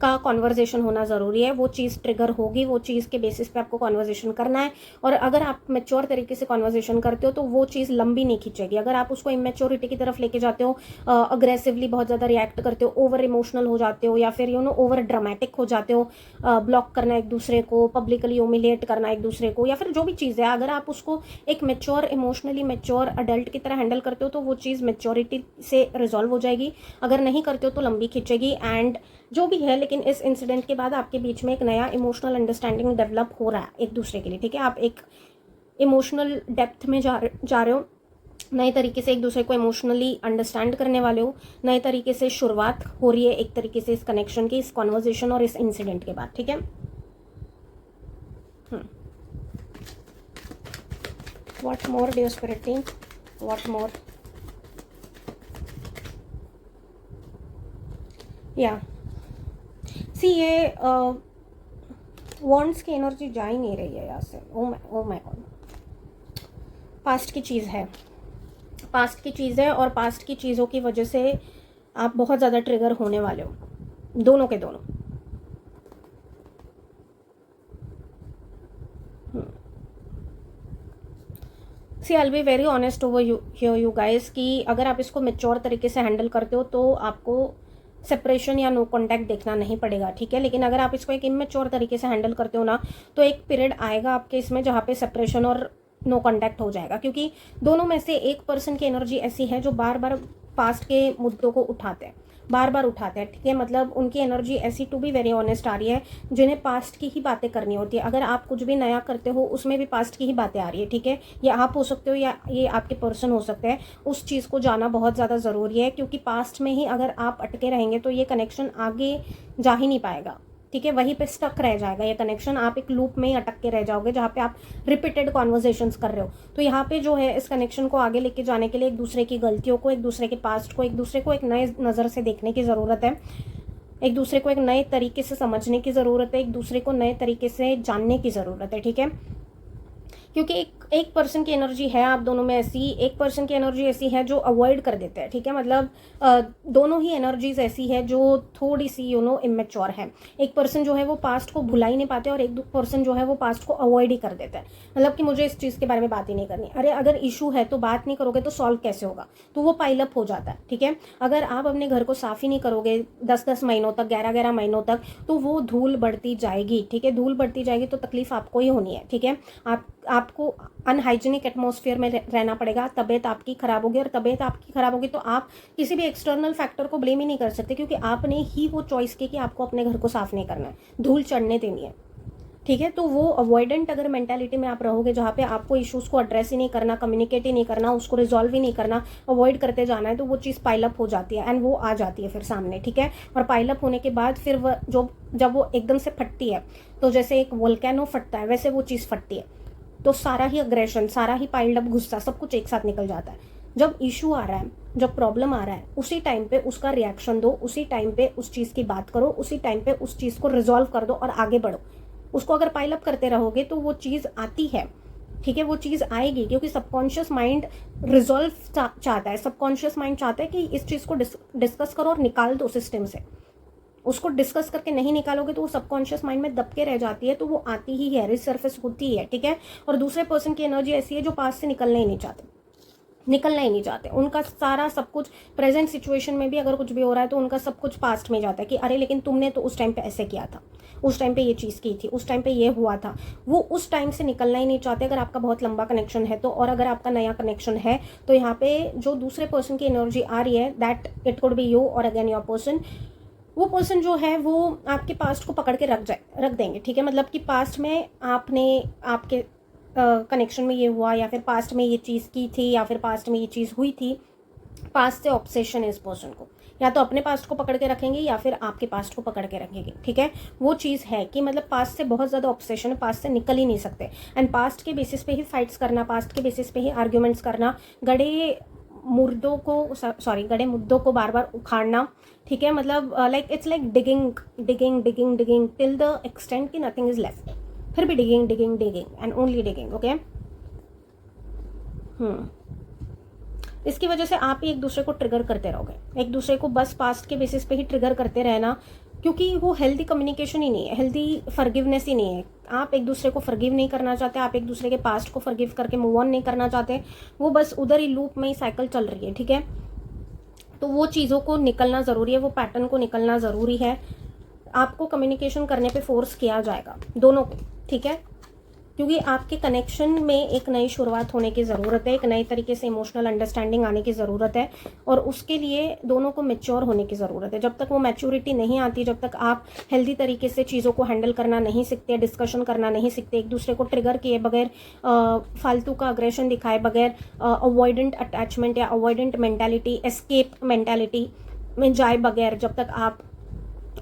का कॉन्वर्जेशन होना ज़रूरी है। वो चीज़ ट्रिगर होगी, वो चीज़ के बेसिस पे आपको कॉन्वर्जेशन करना है। और अगर आप मैच्योर तरीके से कॉन्वर्जेशन करते हो तो वो चीज़ लंबी नहीं खींचेगी। अगर आप उसको इमेच्योरिटी की तरफ लेके जाते हो, अग्रेसिवली बहुत ज़्यादा रिएक्ट करते हो, ओवर इमोशनल हो जाते हो, या फिर ओवर ड्रामेटिक हो जाते हो, ब्लॉक करना एक दूसरे को, पब्लिकली ह्यूमिलिएट करना एक दूसरे को, या फिर जो भी चीज़ है, अगर आप उसको एक मैच्योर, इमोशनली मैच्योर अडल्ट की तरह हैंडल करते हो तो वो चीज़ मैच्योरिटी से रिजॉल्व हो जाएगी। अगर नहीं करते हो तो लंबी खींचेगी। एंड जो भी है, लेकिन इस इंसिडेंट के बाद आपके बीच में एक नया इमोशनल अंडरस्टैंडिंग डेवलप हो रहा है एक दूसरे के लिए, ठीक है। आप एक इमोशनल डेप्थ में जा रहे हो, नए तरीके से एक दूसरे को इमोशनली अंडरस्टैंड करने वाले हो, नए तरीके से शुरुआत हो रही है एक तरीके से इस कनेक्शन की, इस कॉन्वर्जेशन और इस इंसिडेंट के बाद, ठीक है। What more dear spirit team, what more? Yeah see, ये वॉन्ड्स की एनर्जी जा ही नहीं रही है यहाँ से। ओ माय गॉड, पास्ट की चीज़ है, पास्ट की चीज़ है, और पास्ट की चीज़ों की वजह से आप बहुत ज़्यादा ट्रिगर होने वाले हो, दोनों के दोनों। See, I will be very honest over you guys, कि अगर आप इसको मेच्योर तरीके से हैंडल करते हो तो आपको सेपरेशन या नो कॉन्टैक्ट देखना नहीं पड़ेगा, ठीक है। लेकिन अगर आप इसको एक इमेच्योर तरीके से हैंडल करते हो ना, तो एक पीरियड आएगा आपके इसमें जहाँ पे सेपरेशन और नो कॉन्टैक्ट हो जाएगा, क्योंकि दोनों में से एक पर्सन की एनर्जी ऐसी है जो बार बार पास्ट के मुद्दों को उठाते हैं, बार बार उठाते हैं, ठीक है। मतलब उनकी एनर्जी ऐसी, टू बी वेरी ऑनेस्ट, आ रही है जिन्हें पास्ट की ही बातें करनी होती है। अगर आप कुछ भी नया करते हो उसमें भी पास्ट की ही बातें आ रही है, ठीक है। ये आप हो सकते हो या ये आपके पर्सन हो सकते हैं। उस चीज़ को जाना बहुत ज़्यादा ज़रूरी है, क्योंकि पास्ट में ही अगर आप अटके रहेंगे तो ये कनेक्शन आगे जा ही नहीं पाएगा, ठीक है। वहीं पे स्टक रह जाएगा ये कनेक्शन, आप एक लूप में ही अटक के रह जाओगे जहाँ पे आप रिपीटेड कॉन्वर्जेशंस कर रहे हो। तो यहाँ पे जो है इस कनेक्शन को आगे लेके जाने के लिए एक दूसरे की गलतियों को, एक दूसरे के पास्ट को, एक दूसरे को एक नए नज़र से देखने की ज़रूरत है, एक दूसरे को एक नए तरीके से समझने की ज़रूरत है, एक दूसरे को नए तरीके से जानने की ज़रूरत है, ठीक है। क्योंकि एक पर्सन की एनर्जी है आप दोनों में ऐसी, एक पर्सन की एनर्जी ऐसी है जो अवॉइड कर देते हैं, ठीक है। मतलब दोनों ही एनर्जीज ऐसी है जो थोड़ी सी इमेच्योर है। एक पर्सन जो है वो पास्ट को भुला ही नहीं पाते, और एक पर्सन जो है वो पास्ट को अवॉइड ही कर देता है। मतलब कि मुझे इस चीज़ के बारे में बात ही नहीं करनी। अरे अगर इशू है तो बात नहीं करोगे तो सॉल्व कैसे होगा? तो वो पाइलअप हो जाता है, ठीक है। अगर आप अपने घर को साफ ही नहीं करोगे 10-10 महीनों तक, 11-11 महीनों तक, तो वो धूल बढ़ती जाएगी, ठीक है। धूल बढ़ती जाएगी तो तकलीफ आपको ही होनी है, ठीक है। आपको अनहाइजीनिक एटमॉस्फेयर में रहना पड़ेगा, तबीयत आपकी खराब होगी, और तबीयत आपकी खराब होगी तो आप किसी भी एक्सटर्नल फैक्टर को ब्लेम ही नहीं कर सकते, क्योंकि आपने ही वो चॉइस की कि आपको अपने घर को साफ नहीं करना है, धूल चढ़ने देनी है, ठीक है। तो वो अवॉइडेंट अगर मेंटालिटी में आप रहोगे, जहाँ पे आपको इश्यूज़ को एड्रेस ही नहीं करना, कम्युनिकेट ही नहीं करना, उसको रिजॉल्व ही नहीं करना, अवॉइड करते जाना है, तो वो चीज़ पाइलअप हो जाती है एंड वो आ जाती है फिर सामने, ठीक है। और पाइलअप होने के बाद फिर वह जब वो एकदम से फटती है, तो जैसे एक वोल्केनो फटता है वैसे वो चीज़ फटती है, तो सारा ही अग्रेशन, सारा ही पाइल्ड अप गुस्सा, सब कुछ एक साथ निकल जाता है। जब इशू आ रहा है, जब प्रॉब्लम आ रहा है, उसी टाइम पे उसका रिएक्शन दो, उसी टाइम पे उस चीज़ की बात करो, उसी टाइम पे उस चीज़ को रिजॉल्व कर दो और आगे बढ़ो। उसको अगर पाइल अप करते रहोगे तो वो चीज़ आती है, ठीक है, वो चीज़ आएगी, क्योंकि सबकॉन्शियस माइंड रिजॉल्व चाहता है। सबकॉन्शियस माइंड चाहता है कि इस चीज़ को डिस्कस करो और निकाल दो सिस्टम से। उसको डिस्कस करके नहीं निकालोगे तो वो सबकॉन्शियस माइंड में दब के रह जाती है, तो वो आती ही है, रिसर्फेस होती है, ठीक है। और दूसरे पर्सन की एनर्जी ऐसी है जो पास से निकलना ही नहीं चाहते, उनका सारा सब कुछ प्रेजेंट सिचुएशन में भी अगर कुछ भी हो रहा है तो उनका सब कुछ पास्ट में जाता है कि अरे लेकिन तुमने तो उस टाइम पे ऐसे किया था, उस टाइम पे ये चीज़ की थी, उस टाइम पे ये हुआ था। वो उस टाइम से निकलना ही नहीं चाहते अगर आपका बहुत लंबा कनेक्शन है तो। और अगर आपका नया कनेक्शन है तो यहाँ पे जो दूसरे पर्सन की एनर्जी आ रही है, that it could be you और अगेन योर पर्सन, वो पर्सन जो है वो आपके पास्ट को पकड़ के रख देंगे, ठीक है। मतलब कि पास्ट में आपके कनेक्शन में ये हुआ, या फिर पास्ट में ये चीज़ की थी, या फिर पास्ट में ये चीज़ हुई थी। पास्ट से ऑब्सेशन है इस पर्सन को, या तो अपने पास्ट को पकड़ के रखेंगे या फिर आपके पास्ट को पकड़ के रखेंगे, ठीक है। वो चीज़ है कि मतलब पास्ट से बहुत ज़्यादा ऑब्सेशन है, पास्ट से निकल ही नहीं सकते एंड पास्ट के बेसिस पे ही फाइट्स करना, पास्ट के बेसिस पे ही आर्ग्यूमेंट्स करना, गड़े मुद्दों को बार बार उखाड़ना, ठीक है। मतलब like it's like digging till the extent कि नथिंग इज लेफ्ट, फिर भी digging and only digging, okay. इसकी वजह से आप ही एक दूसरे को ट्रिगर करते रहोगे, एक दूसरे को बस पास्ट के बेसिस पे ही ट्रिगर करते रहना, क्योंकि वो हेल्दी कम्युनिकेशन ही नहीं है, हेल्दी फॉरगिवनेस ही नहीं है। आप एक दूसरे को फॉरगिव नहीं करना चाहते, आप एक दूसरे के पास्ट को फॉरगिव करके मूव ऑन नहीं करना चाहते, वो बस उधर ही लूप में ही साइकिल चल रही है, ठीक है। तो वो चीज़ों को निकलना ज़रूरी है, वो पैटर्न को निकलना ज़रूरी है। आपको कम्युनिकेशन करने पे फोर्स किया जाएगा दोनों को, ठीक है, क्योंकि आपके कनेक्शन में एक नई शुरुआत होने की ज़रूरत है, एक नए तरीके से इमोशनल अंडरस्टैंडिंग आने की ज़रूरत है, और उसके लिए दोनों को मैच्योर होने की ज़रूरत है। जब तक वो मैच्योरिटी नहीं आती, जब तक आप हेल्दी तरीके से चीज़ों को हैंडल करना नहीं सीखते, डिस्कशन करना नहीं सीखते, एक दूसरे को ट्रिगर किए बगैर, फालतू का अग्रेशन दिखाए बगैर, अवॉइडेंट अटैचमेंट या अवॉइडेंट मेंटालिटी, एस्केप मेंटालिटी में जाए बगैर, जब तक आप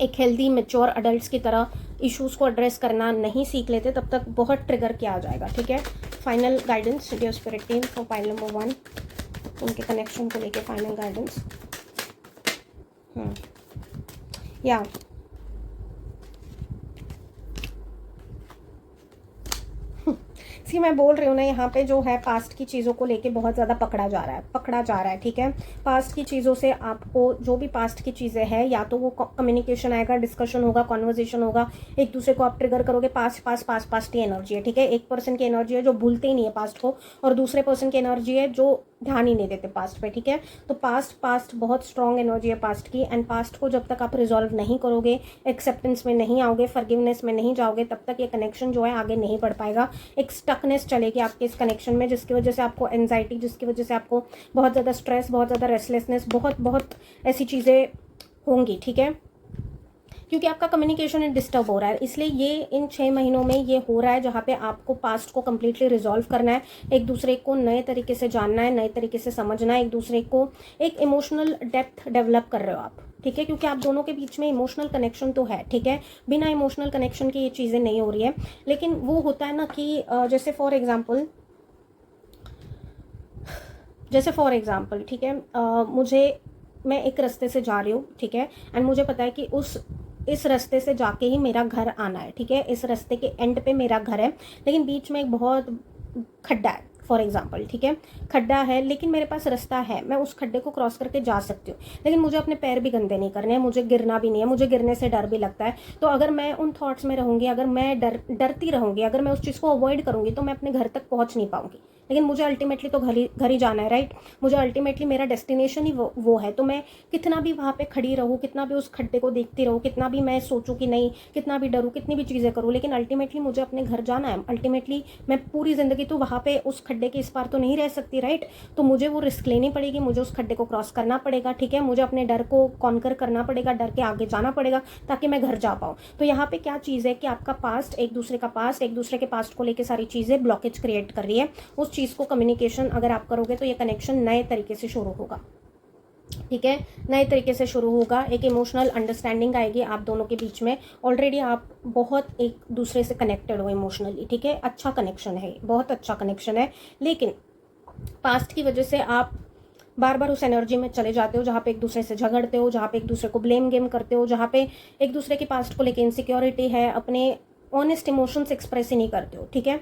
एक हेल्दी मैच्योर अडल्ट्स की तरह इश्यूज़ को एड्रेस करना नहीं सीख लेते, तब तक बहुत ट्रिगर किया आ जाएगा, ठीक है। Final guidance dear spirit team for pile number 1, उनके कनेक्शन को लेके फाइनल गाइडेंस। या सी मैं बोल रही हूँ ना, यहाँ पे जो है पास्ट की चीज़ों को लेके बहुत ज़्यादा पकड़ा जा रहा है, ठीक है। पास्ट की चीज़ों से आपको जो भी पास्ट की चीज़ें हैं, या तो वो कम्युनिकेशन आएगा, डिस्कशन होगा, कॉन्वर्जेशन होगा, एक दूसरे को आप ट्रिगर करोगे, पास्ट की एनर्जी है, ठीक है। एक पर्सन की एनर्जी है जो भूलते ही नहीं है पास्ट को, और दूसरे पर्सन की एनर्जी है जो ध्यान ही नहीं देते पास्ट पे, ठीक है। तो पास्ट बहुत स्ट्रॉन्ग एनर्जी है पास्ट की, एंड पास्ट को जब तक आप रिजॉल्व नहीं करोगे, एक्सेप्टेंस में नहीं आओगे, फॉरगिवनेस में नहीं जाओगे, तब तक ये कनेक्शन जो है आगे नहीं बढ़ पाएगा। एक स्टकनेस चलेगी आपके इस कनेक्शन में, जिसकी वजह से आपको एंजाइटी, जिसकी वजह से आपको बहुत ज़्यादा स्ट्रेस, बहुत ज़्यादा रेस्टलेसनेस, बहुत ऐसी चीज़ें होंगी, ठीक है, क्योंकि आपका कम्युनिकेशन डिस्टर्ब हो रहा है। इसलिए ये इन 6 महीनों में ये हो रहा है, जहाँ पे आपको पास्ट को कम्प्लीटली रिजॉल्व करना है, एक दूसरे को नए तरीके से जानना है, नए तरीके से समझना है, एक दूसरे को एक इमोशनल डेप्थ डेवलप कर रहे हो आप, ठीक है, क्योंकि आप दोनों के बीच में इमोशनल कनेक्शन तो है, ठीक है। बिना इमोशनल कनेक्शन के ये चीज़ें नहीं हो रही है। लेकिन वो होता है ना कि जैसे फॉर एग्जाम्पल, ठीक है, मैं एक रास्ते से जा रही हूँ, ठीक है, एंड मुझे पता है कि इस रास्ते से जाके ही मेरा घर आना है, ठीक है, इस रास्ते के एंड पे मेरा घर है, लेकिन बीच में एक बहुत खड्डा है फॉर एग्जाम्पल, ठीक है, खड्डा है, लेकिन मेरे पास रास्ता है, मैं उस खड्डे को क्रॉस करके जा सकती हूँ, लेकिन मुझे अपने पैर भी गंदे नहीं करने हैं, मुझे गिरना भी नहीं है, मुझे गिरने से डर भी लगता है। तो अगर मैं उन थॉट्स में रहूँगी, अगर मैं डरती रहूँगी, अगर मैं उस चीज़ को अवॉइड करूँगी, तो मैं अपने घर तक पहुँच नहीं पाऊँगी, लेकिन मुझे अल्टीमेटली तो घर ही जाना है, राइट। मुझे अल्टीमेटली मेरा डेस्टिनेशन ही वो है। तो मैं कितना भी वहाँ पे खड़ी रहूँ, कितना भी उस खड्डे को देखती रहूँ, कितना भी मैं सोचूँ कि नहीं, कितना भी डरूँ, कितनी भी चीज़ें करूँ, लेकिन अल्टीमेटली मुझे अपने घर जाना है। अल्टीमेटली मैं पूरी ज़िंदगी तो वहाँ पे उस खड्डे के इस पार तो नहीं रह सकती, राइट। तो मुझे वो रिस्क लेनी पड़ेगी, मुझे उस खड्डे को क्रॉस करना पड़ेगा, ठीक है। मुझे अपने डर को कॉन्कर करना पड़ेगा, डर के आगे जाना पड़ेगा ताकि मैं घर जा पाऊँ। तो यहाँ पे क्या चीज़ है कि आपका पास्ट, एक दूसरे के पास्ट को लेकर सारी चीज़ें ब्लॉकेज क्रिएट कर रही है। उस चीज़ को कम्युनिकेशन अगर आप करोगे तो ये कनेक्शन नए तरीके से शुरू होगा, ठीक है। नए तरीके से शुरू होगा, एक इमोशनल अंडरस्टैंडिंग आएगी आप दोनों के बीच में। ऑलरेडी आप बहुत एक दूसरे से कनेक्टेड हो इमोशनली, ठीक है। अच्छा कनेक्शन है, बहुत अच्छा कनेक्शन है। लेकिन पास्ट की वजह से आप बार बार उस एनर्जी में चले जाते हो जहाँ पे एक दूसरे से झगड़ते हो, जहाँ पे एक दूसरे को ब्लेम गेम करते हो, जहाँ पे एक दूसरे के पास्ट को लेकर इनसिक्योरिटी है, अपने ऑनेस्ट इमोशंस एक्सप्रेस ही नहीं करते हो, ठीक है।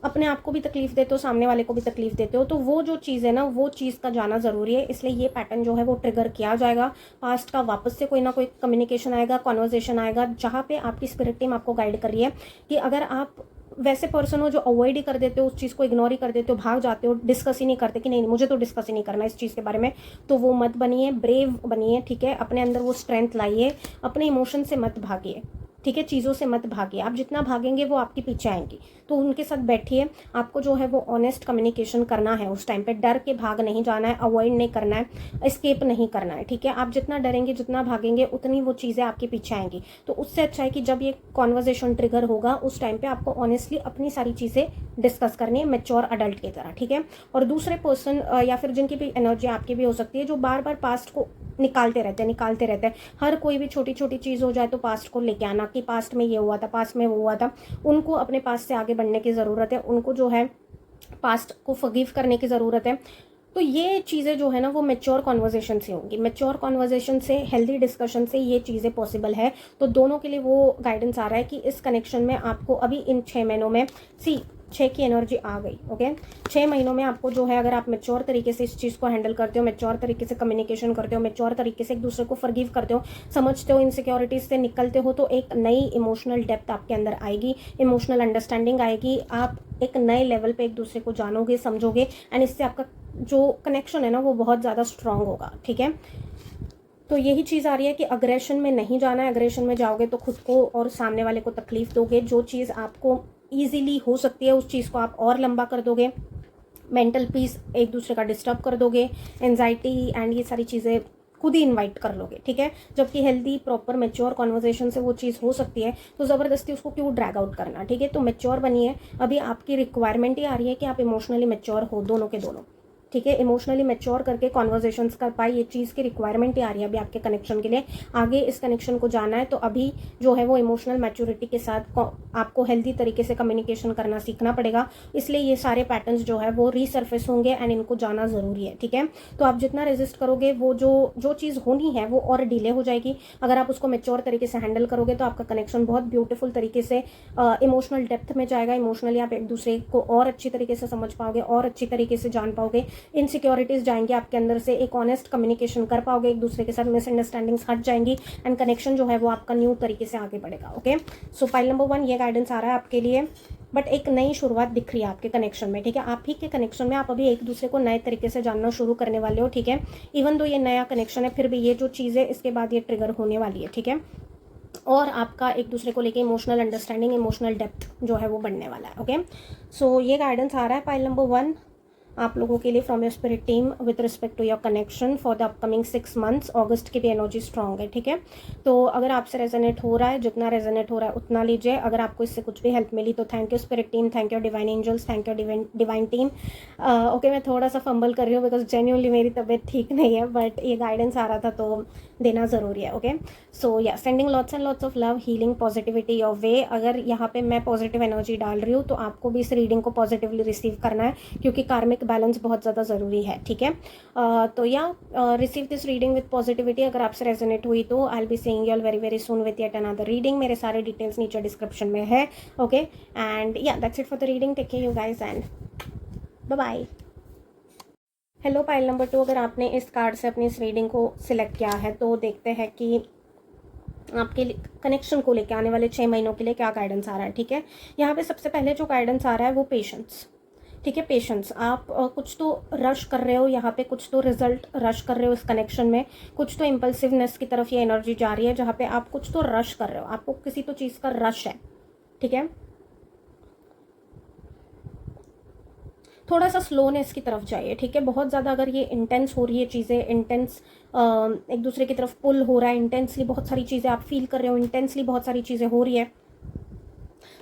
अपने आप को भी तकलीफ देते हो, सामने वाले को भी तकलीफ देते हो। तो वो जो चीज़ है ना, वो चीज़ का जाना ज़रूरी है। इसलिए ये पैटर्न जो है वो ट्रिगर किया जाएगा। पास्ट का वापस से कोई ना कोई कम्युनिकेशन आएगा, कॉन्वर्जेशन आएगा, जहाँ पे आपकी स्पिरिट टीम आपको गाइड कर रही है कि अगर आप वैसे पर्सन हो जो अवॉइड ही कर देते हो, उस चीज़ को इग्नोर ही कर देते हो, भाग जाते हो, डिस्कस ही नहीं करते कि नहीं मुझे तो डिस्कस ही नहीं करना इस चीज़ के बारे में, तो वो मत बनिए, ब्रेव बनिए, ठीक है। अपने अंदर वो स्ट्रेंथ लाइए, अपने इमोशन से मत भागिए, ठीक है। चीज़ों से मत भागिए, आप जितना भागेंगे वो आपके पीछे आएंगी। तो उनके साथ बैठिए, आपको जो है वो ऑनेस्ट कम्युनिकेशन करना है उस टाइम पे। डर के भाग नहीं जाना है, अवॉइड नहीं करना है, एस्केप नहीं करना है, ठीक है। आप जितना डरेंगे, जितना भागेंगे, उतनी वो चीज़ें आपके पीछे आएंगी। तो उससे अच्छा है कि जब ये कॉन्वर्जेशन ट्रिगर होगा उस टाइम पे आपको ऑनेस्टली अपनी सारी चीज़ें डिस्कस करनी है, मैच्योर अडल्ट की तरह, ठीक है। और दूसरे पर्सन या फिर जिनकी भी एनर्जी आपकी भी हो सकती है, जो बार बार पास्ट को निकालते रहते हैं। हर कोई भी छोटी छोटी चीज़ हो जाए तो पास्ट को लेके आना कि पास्ट में ये हुआ था, पास्ट में वो हुआ था। उनको अपने पास्ट से आगे बढ़ने की ज़रूरत है, उनको जो है पास्ट को फॉरगिव करने की ज़रूरत है। तो ये चीज़ें जो है ना वो मैच्योर कॉन्वर्जेशन से होंगी, मैच्योर कॉन्वर्जेशन से, हेल्दी डिस्कशन से ये चीज़ें पॉसिबल है। तो दोनों के लिए वो गाइडेंस आ रहा है कि इस कनेक्शन में आपको अभी इन 6 महीनों में 6 की एनर्जी आ गई, ओके। 6 महीनों में आपको जो है, अगर आप मैच्योर तरीके से इस चीज़ को हैंडल करते हो, मैच्योर तरीके से कम्युनिकेशन करते हो, मैच्योर तरीके से एक दूसरे को फॉरगिव करते हो, समझते हो, इनसिक्योरिटीज से निकलते हो, तो एक नई इमोशनल डेप्थ आपके अंदर आएगी, इमोशनल अंडरस्टैंडिंग आएगी, आप एक नए लेवल पे एक दूसरे को जानोगे, समझोगे, एंड इससे आपका जो कनेक्शन है ना वो बहुत ज़्यादा स्ट्रांग होगा, ठीक है। तो यही चीज़ आ रही है कि अग्रेशन में नहीं जाना है। अग्रेशन में जाओगे तो खुद को और सामने वाले को तकलीफ दोगे। जो चीज़ आपको ईजिली हो सकती है उस चीज़ को आप और लंबा कर दोगे, मेंटल पीस एक दूसरे का डिस्टर्ब कर दोगे, एंजाइटी एंड ये सारी चीज़ें खुद ही इनवाइट कर लोगे, ठीक है। जबकि हेल्दी प्रॉपर मैच्योर कॉन्वर्जेशन से वो चीज़ हो सकती है, तो ज़बरदस्ती उसको क्यों ड्रैग आउट करना, ठीक है। तो मैच्योर बनिए। अभी आपकी रिक्वायरमेंट ही आ रही है कि आप इमोशनली मैच्योर हो, दोनों के दोनों, ठीक है। इमोशनली मैच्योर करके कॉन्वर्जेशंस कर पाए, ये चीज़ की रिक्वायरमेंट ही आ रही है अभी आपके कनेक्शन के लिए। आगे इस कनेक्शन को जाना है तो अभी जो है वो इमोशनल मैच्योरिटी के साथ आपको हेल्दी तरीके से कम्युनिकेशन करना सीखना पड़ेगा। इसलिए ये सारे पैटर्न्स जो है वो रीसर्फेस होंगे एंड इनको जाना ज़रूरी है, ठीक है। तो आप जितना रेजिस्ट करोगे वो जो चीज़ होनी है वो और डिले हो जाएगी। अगर आप उसको मैच्योर तरीके से हैंडल करोगे तो आपका कनेक्शन बहुत ब्यूटीफुल तरीके से इमोशनल डेप्थ में जाएगा। इमोशनली आप एक दूसरे को और अच्छी तरीके से समझ पाओगे, और अच्छी तरीके से जान पाओगे, इनसिक्योरिटीज जाएंगे आपके अंदर से, एक ऑनेस्ट कम्युनिकेशन कर पाओगे एक दूसरे के साथ, मिसअंडरस्टैंडिंग्स हट जाएंगी एंड कनेक्शन जो है वो आपका न्यू तरीके से आगे बढ़ेगा, ओके। सो पाइल नंबर 1 ये गाइडेंस आ रहा है आपके लिए, बट एक नई शुरुआत दिख रही है आपके कनेक्शन में, ठीक है। आप ही के कनेक्शन में आप अभी एक दूसरे को नए तरीके से जानना शुरू करने वाले हो, ठीक है। इवन दो ये नया कनेक्शन है, फिर भी ये जो चीज़ है इसके बाद ये ट्रिगर होने वाली है, ठीक है। और आपका एक दूसरे को लेके इमोशनल अंडरस्टैंडिंग, इमोशनल डेप्थ जो है वो बढ़ने वाला है, ओके। सो ये गाइडेंस आ रहा है पाइल नंबर 1 आप लोगों के लिए from your spirit team with respect to your connection for the upcoming 6 months. अगस्त की भी एनर्जी स्ट्रांग है, ठीक है। तो अगर आपसे रेजोनेट हो रहा है, जितना रेजोनेट हो रहा है उतना लीजिए। अगर आपको इससे कुछ भी हेल्प मिली तो thank you spirit team, thank you divine angels, thank you divine team. Okay, मैं थोड़ा सा फंबल कर रही हूँ बिकॉज जेन्युइनली मेरी तबीयत ठीक नहीं है, बट ये गाइडेंस आ रहा था तो देना ज़रूरी है, ओके। सो या sending lots and lots of love, healing, positivity your वे। अगर यहाँ पे मैं पॉजिटिव एनर्जी डाल रही हूँ तो आपको भी इस रीडिंग को पॉजिटिवली रिसीव करना है, क्योंकि कार्मिक बैलेंस बहुत ज़्यादा ज़रूरी है, ठीक है। तो yeah receive this reading with positivity. अगर आपसे रेजोनेट हुई तो I will be seeing you all very very soon with yet another reading. मेरे सारे डिटेल्स नीचे डिस्क्रिप्शन में है, okay. And yeah that's it for the reading. Take care you guys and bye bye. Hello pile number 2, अगर आपने इस card से अपनी इस रीडिंग को सिलेक्ट किया है तो देखते हैं कि आपके कनेक्शन को लेकर आने वाले 6 महीनों के लिए क्या गाइडेंस आ रहा है, ठीक है। यहाँ पे सबसे पहले जो गाइडेंस आ रहा है वो पेशेंस, ठीक है। पेशेंस, आप कुछ तो रश कर रहे हो यहाँ पे, कुछ तो रिजल्ट रश कर रहे हो इस कनेक्शन में, कुछ तो इम्पल्सिवनेस की तरफ ये एनर्जी जा रही है जहाँ पे आप कुछ तो रश कर रहे हो, आपको किसी तो चीज़ का रश है, ठीक है। थोड़ा सा स्लोनेस की तरफ जाइए, ठीक है। बहुत ज़्यादा अगर ये इंटेंस हो रही है चीज़ें, इंटेंस एक दूसरे की तरफ पुल हो रहा है, इंटेंसली बहुत सारी चीज़ें आप फील कर रहे हो, इंटेंसली बहुत सारी चीज़ें हो रही है,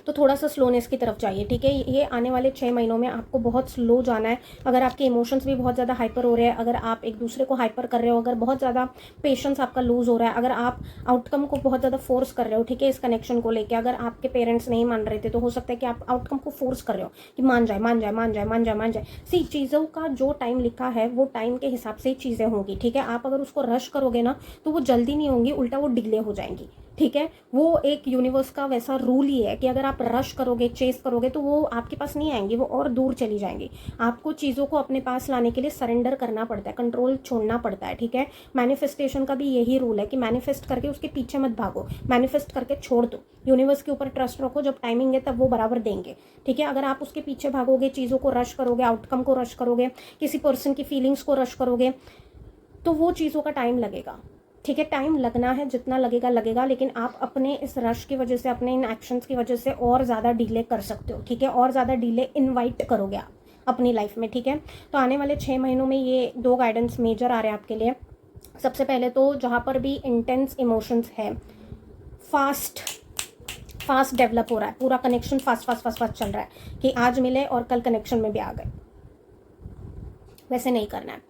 तो थोड़ा सा स्लोनेस की तरफ जाइए, ठीक है। ये आने वाले 6 महीनों में आपको बहुत स्लो जाना है। अगर आपके इमोशंस भी बहुत ज़्यादा हाइपर हो रहे हैं, अगर आप एक दूसरे को हाइपर कर रहे हो, अगर बहुत ज़्यादा पेशेंस आपका लूज़ हो रहा है, अगर आप आउटकम को बहुत ज़्यादा फोर्स कर रहे हो, ठीक है, इस कनेक्शन को लेकर, अगर आपके पेरेंट्स नहीं मान रहे थे तो हो सकता है कि आप आउटकम को फोर्स कर रहे हो कि मान जाए मान जाए मान जाए मान जाए मान जाए। सी चीज़ों का जो टाइम लिखा है वो टाइम के हिसाब से ही चीज़ें होंगी, ठीक है। आप अगर उसको रश करोगे ना तो वो जल्दी नहीं होंगी, उल्टा वो डिले हो जाएंगी, ठीक है। वो एक यूनिवर्स का वैसा रूल ही है कि अगर आप रश करोगे, चेस करोगे, तो वो आपके पास नहीं आएंगी, वो और दूर चली जाएंगी। आपको चीज़ों को अपने पास लाने के लिए सरेंडर करना पड़ता है, कंट्रोल छोड़ना पड़ता है, ठीक है। मैनिफेस्टेशन का भी यही रूल है कि मैनिफेस्ट करके उसके पीछे मत भागो, मैनिफेस्ट करके छोड़ दो, यूनिवर्स के ऊपर ट्रस्ट रखो, जब टाइमिंग है तब वो बराबर देंगे, ठीक है। अगर आप उसके पीछे भागोगे, चीज़ों को रश करोगे, आउटकम को रश करोगे, किसी पर्सन की फीलिंग्स को रश करोगे, तो वो चीज़ों का टाइम लगेगा, ठीक है। टाइम लगना है, जितना लगेगा लगेगा, लेकिन आप अपने इस रश की वजह से, अपने इन एक्शंस की वजह से और ज़्यादा डिले कर सकते हो, ठीक है। और ज़्यादा डिले इनवाइट करोगे आप अपनी लाइफ में, ठीक है। तो आने वाले 6 महीनों में ये 2 गाइडेंस मेजर आ रहे हैं आपके लिए। सबसे पहले तो जहाँ पर भी इंटेंस इमोशंस है, फास्ट डेवलप हो रहा है, पूरा कनेक्शन फास्ट चल रहा है कि आज मिले और कल कनेक्शन में भी आ गए, वैसे नहीं करना है,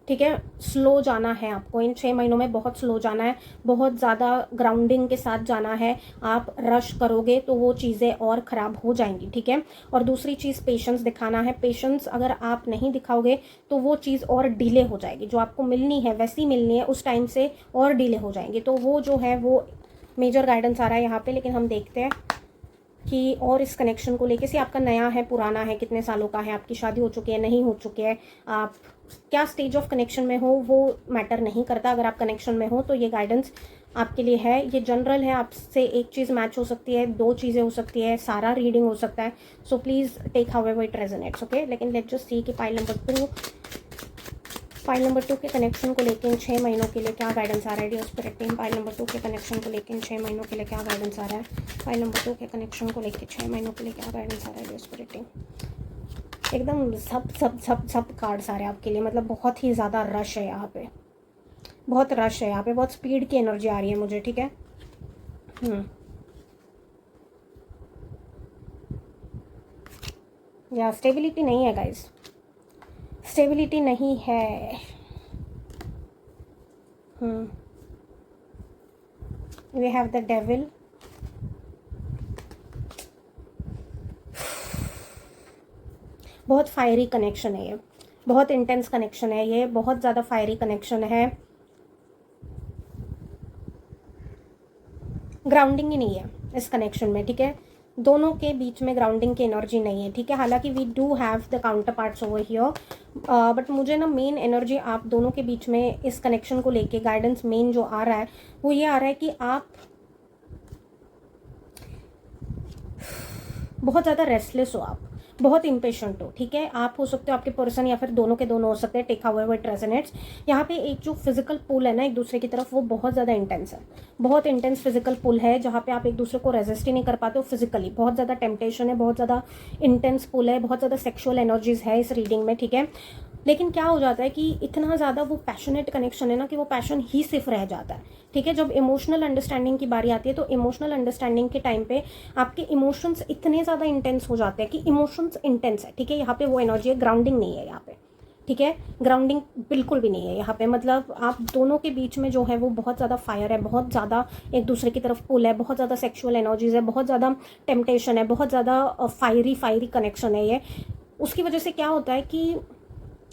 ठीक है। स्लो जाना है आपको, इन 6 महीनों में बहुत स्लो जाना है, बहुत ज़्यादा ग्राउंडिंग के साथ जाना है। आप रश करोगे तो वो चीज़ें और ख़राब हो जाएंगी, ठीक है। और दूसरी चीज़ पेशेंस दिखाना है। पेशेंस अगर आप नहीं दिखाओगे तो वो चीज़ और डिले हो जाएगी, जो आपको मिलनी है वैसी मिलनी है उस टाइम से और डिले हो जाएंगी। तो वो जो है वो मेजर गाइडेंस आ रहा है यहाँ पे। लेकिन हम देखते हैं कि और इस कनेक्शन को लेके, से आपका नया है, पुराना है, कितने सालों का है, आपकी शादी हो चुकी है, नहीं हो चुकी है, आप क्या स्टेज ऑफ कनेक्शन में हो वो मैटर नहीं करता। अगर आप कनेक्शन में हो तो ये गाइडेंस आपके लिए है। ये जनरल है, आपसे एक चीज़ मैच हो सकती है, 2 चीज़ें हो सकती है, सारा रीडिंग हो सकता है। So please take however it resonates, okay. लेकिन लेट्स जस्ट सी कि पाइल नंबर 2 के कनेक्शन को लेकर इन 6 महीनों के लिए क्या गाइडेंस आ रहा है dear spirit team. Pile number 2 के कनेक्शन को लेकर इन 6 महीनों के लिए क्या गाइडेंस आ रहा है। पाइल नंबर 2 के कनेक्शन को लेकर 6 महीनों के लिए क्या गाइडेंस आ रहा है डियर स्पिरिट टीम। एकदम सब कार्ड्स आ रहे हैं आपके लिए, मतलब बहुत ही ज़्यादा रश है यहाँ पे, बहुत रश है यहाँ पे, बहुत स्पीड की एनर्जी आ रही है मुझे, ठीक है। या स्टेबिलिटी नहीं है गाइस, स्टेबिलिटी नहीं है। वी हैव द डेविल, बहुत फायरी कनेक्शन है ये, बहुत इंटेंस कनेक्शन है ये, बहुत ज़्यादा फायरी कनेक्शन है। ग्राउंडिंग ही नहीं है इस कनेक्शन में, ठीक है। दोनों के बीच में ग्राउंडिंग की एनर्जी नहीं है, ठीक है। हालांकि we do have the counter parts over here, but मुझे ना मेन एनर्जी आप दोनों के बीच में इस कनेक्शन को लेके गाइडेंस मेन जो आ रहा है वो ये आ रहा है कि आप बहुत ज़्यादा रेस्टलेस हो, आप बहुत इम्पेशेंट हो, ठीक है। आप हो सकते हो, आपके पर्सन, या फिर दोनों के दोनों हो सकते हैं। Take however it resonates. यहाँ पे एक जो फिजिकल पुल है ना एक दूसरे की तरफ, वो बहुत ज़्यादा इंटेंस है, बहुत इंटेंस फिजिकल पुल है, जहाँ पे आप एक दूसरे को रेजिस्ट ही नहीं कर पाते हो फिजिकली। बहुत ज़्यादा टेम्पटेशन है, बहुत ज़्यादा इंटेंस पुल है, बहुत ज़्यादा सेक्शुअल एनर्जीज है इस रीडिंग में, ठीक है। लेकिन क्या हो जाता है कि इतना ज़्यादा वो पैशनेट कनेक्शन है ना कि वो पैशन ही सिर्फ रह जाता है, ठीक है। जब इमोशनल अंडरस्टैंडिंग की बारी आती है तो इमोशनल अंडरस्टैंडिंग के टाइम पे आपके इमोशंस इतने ज़्यादा इंटेंस हो जाते हैं कि इमोशंस इंटेंस है, ठीक है। यहाँ पे वो एनर्जी है, ग्राउंडिंग नहीं है यहाँ पे, ठीक है। ग्राउंडिंग बिल्कुल भी नहीं है यहाँ पे, मतलब आप दोनों के बीच में जो है वो बहुत ज़्यादा फायर है, बहुत ज़्यादा एक दूसरे की तरफ पुल है, बहुत ज़्यादा सेक्शुअल एनर्जीज है, बहुत ज़्यादा टेम्पटेशन है, बहुत ज़्यादा फायरी कनेक्शन है ये। उसकी वजह से क्या होता है कि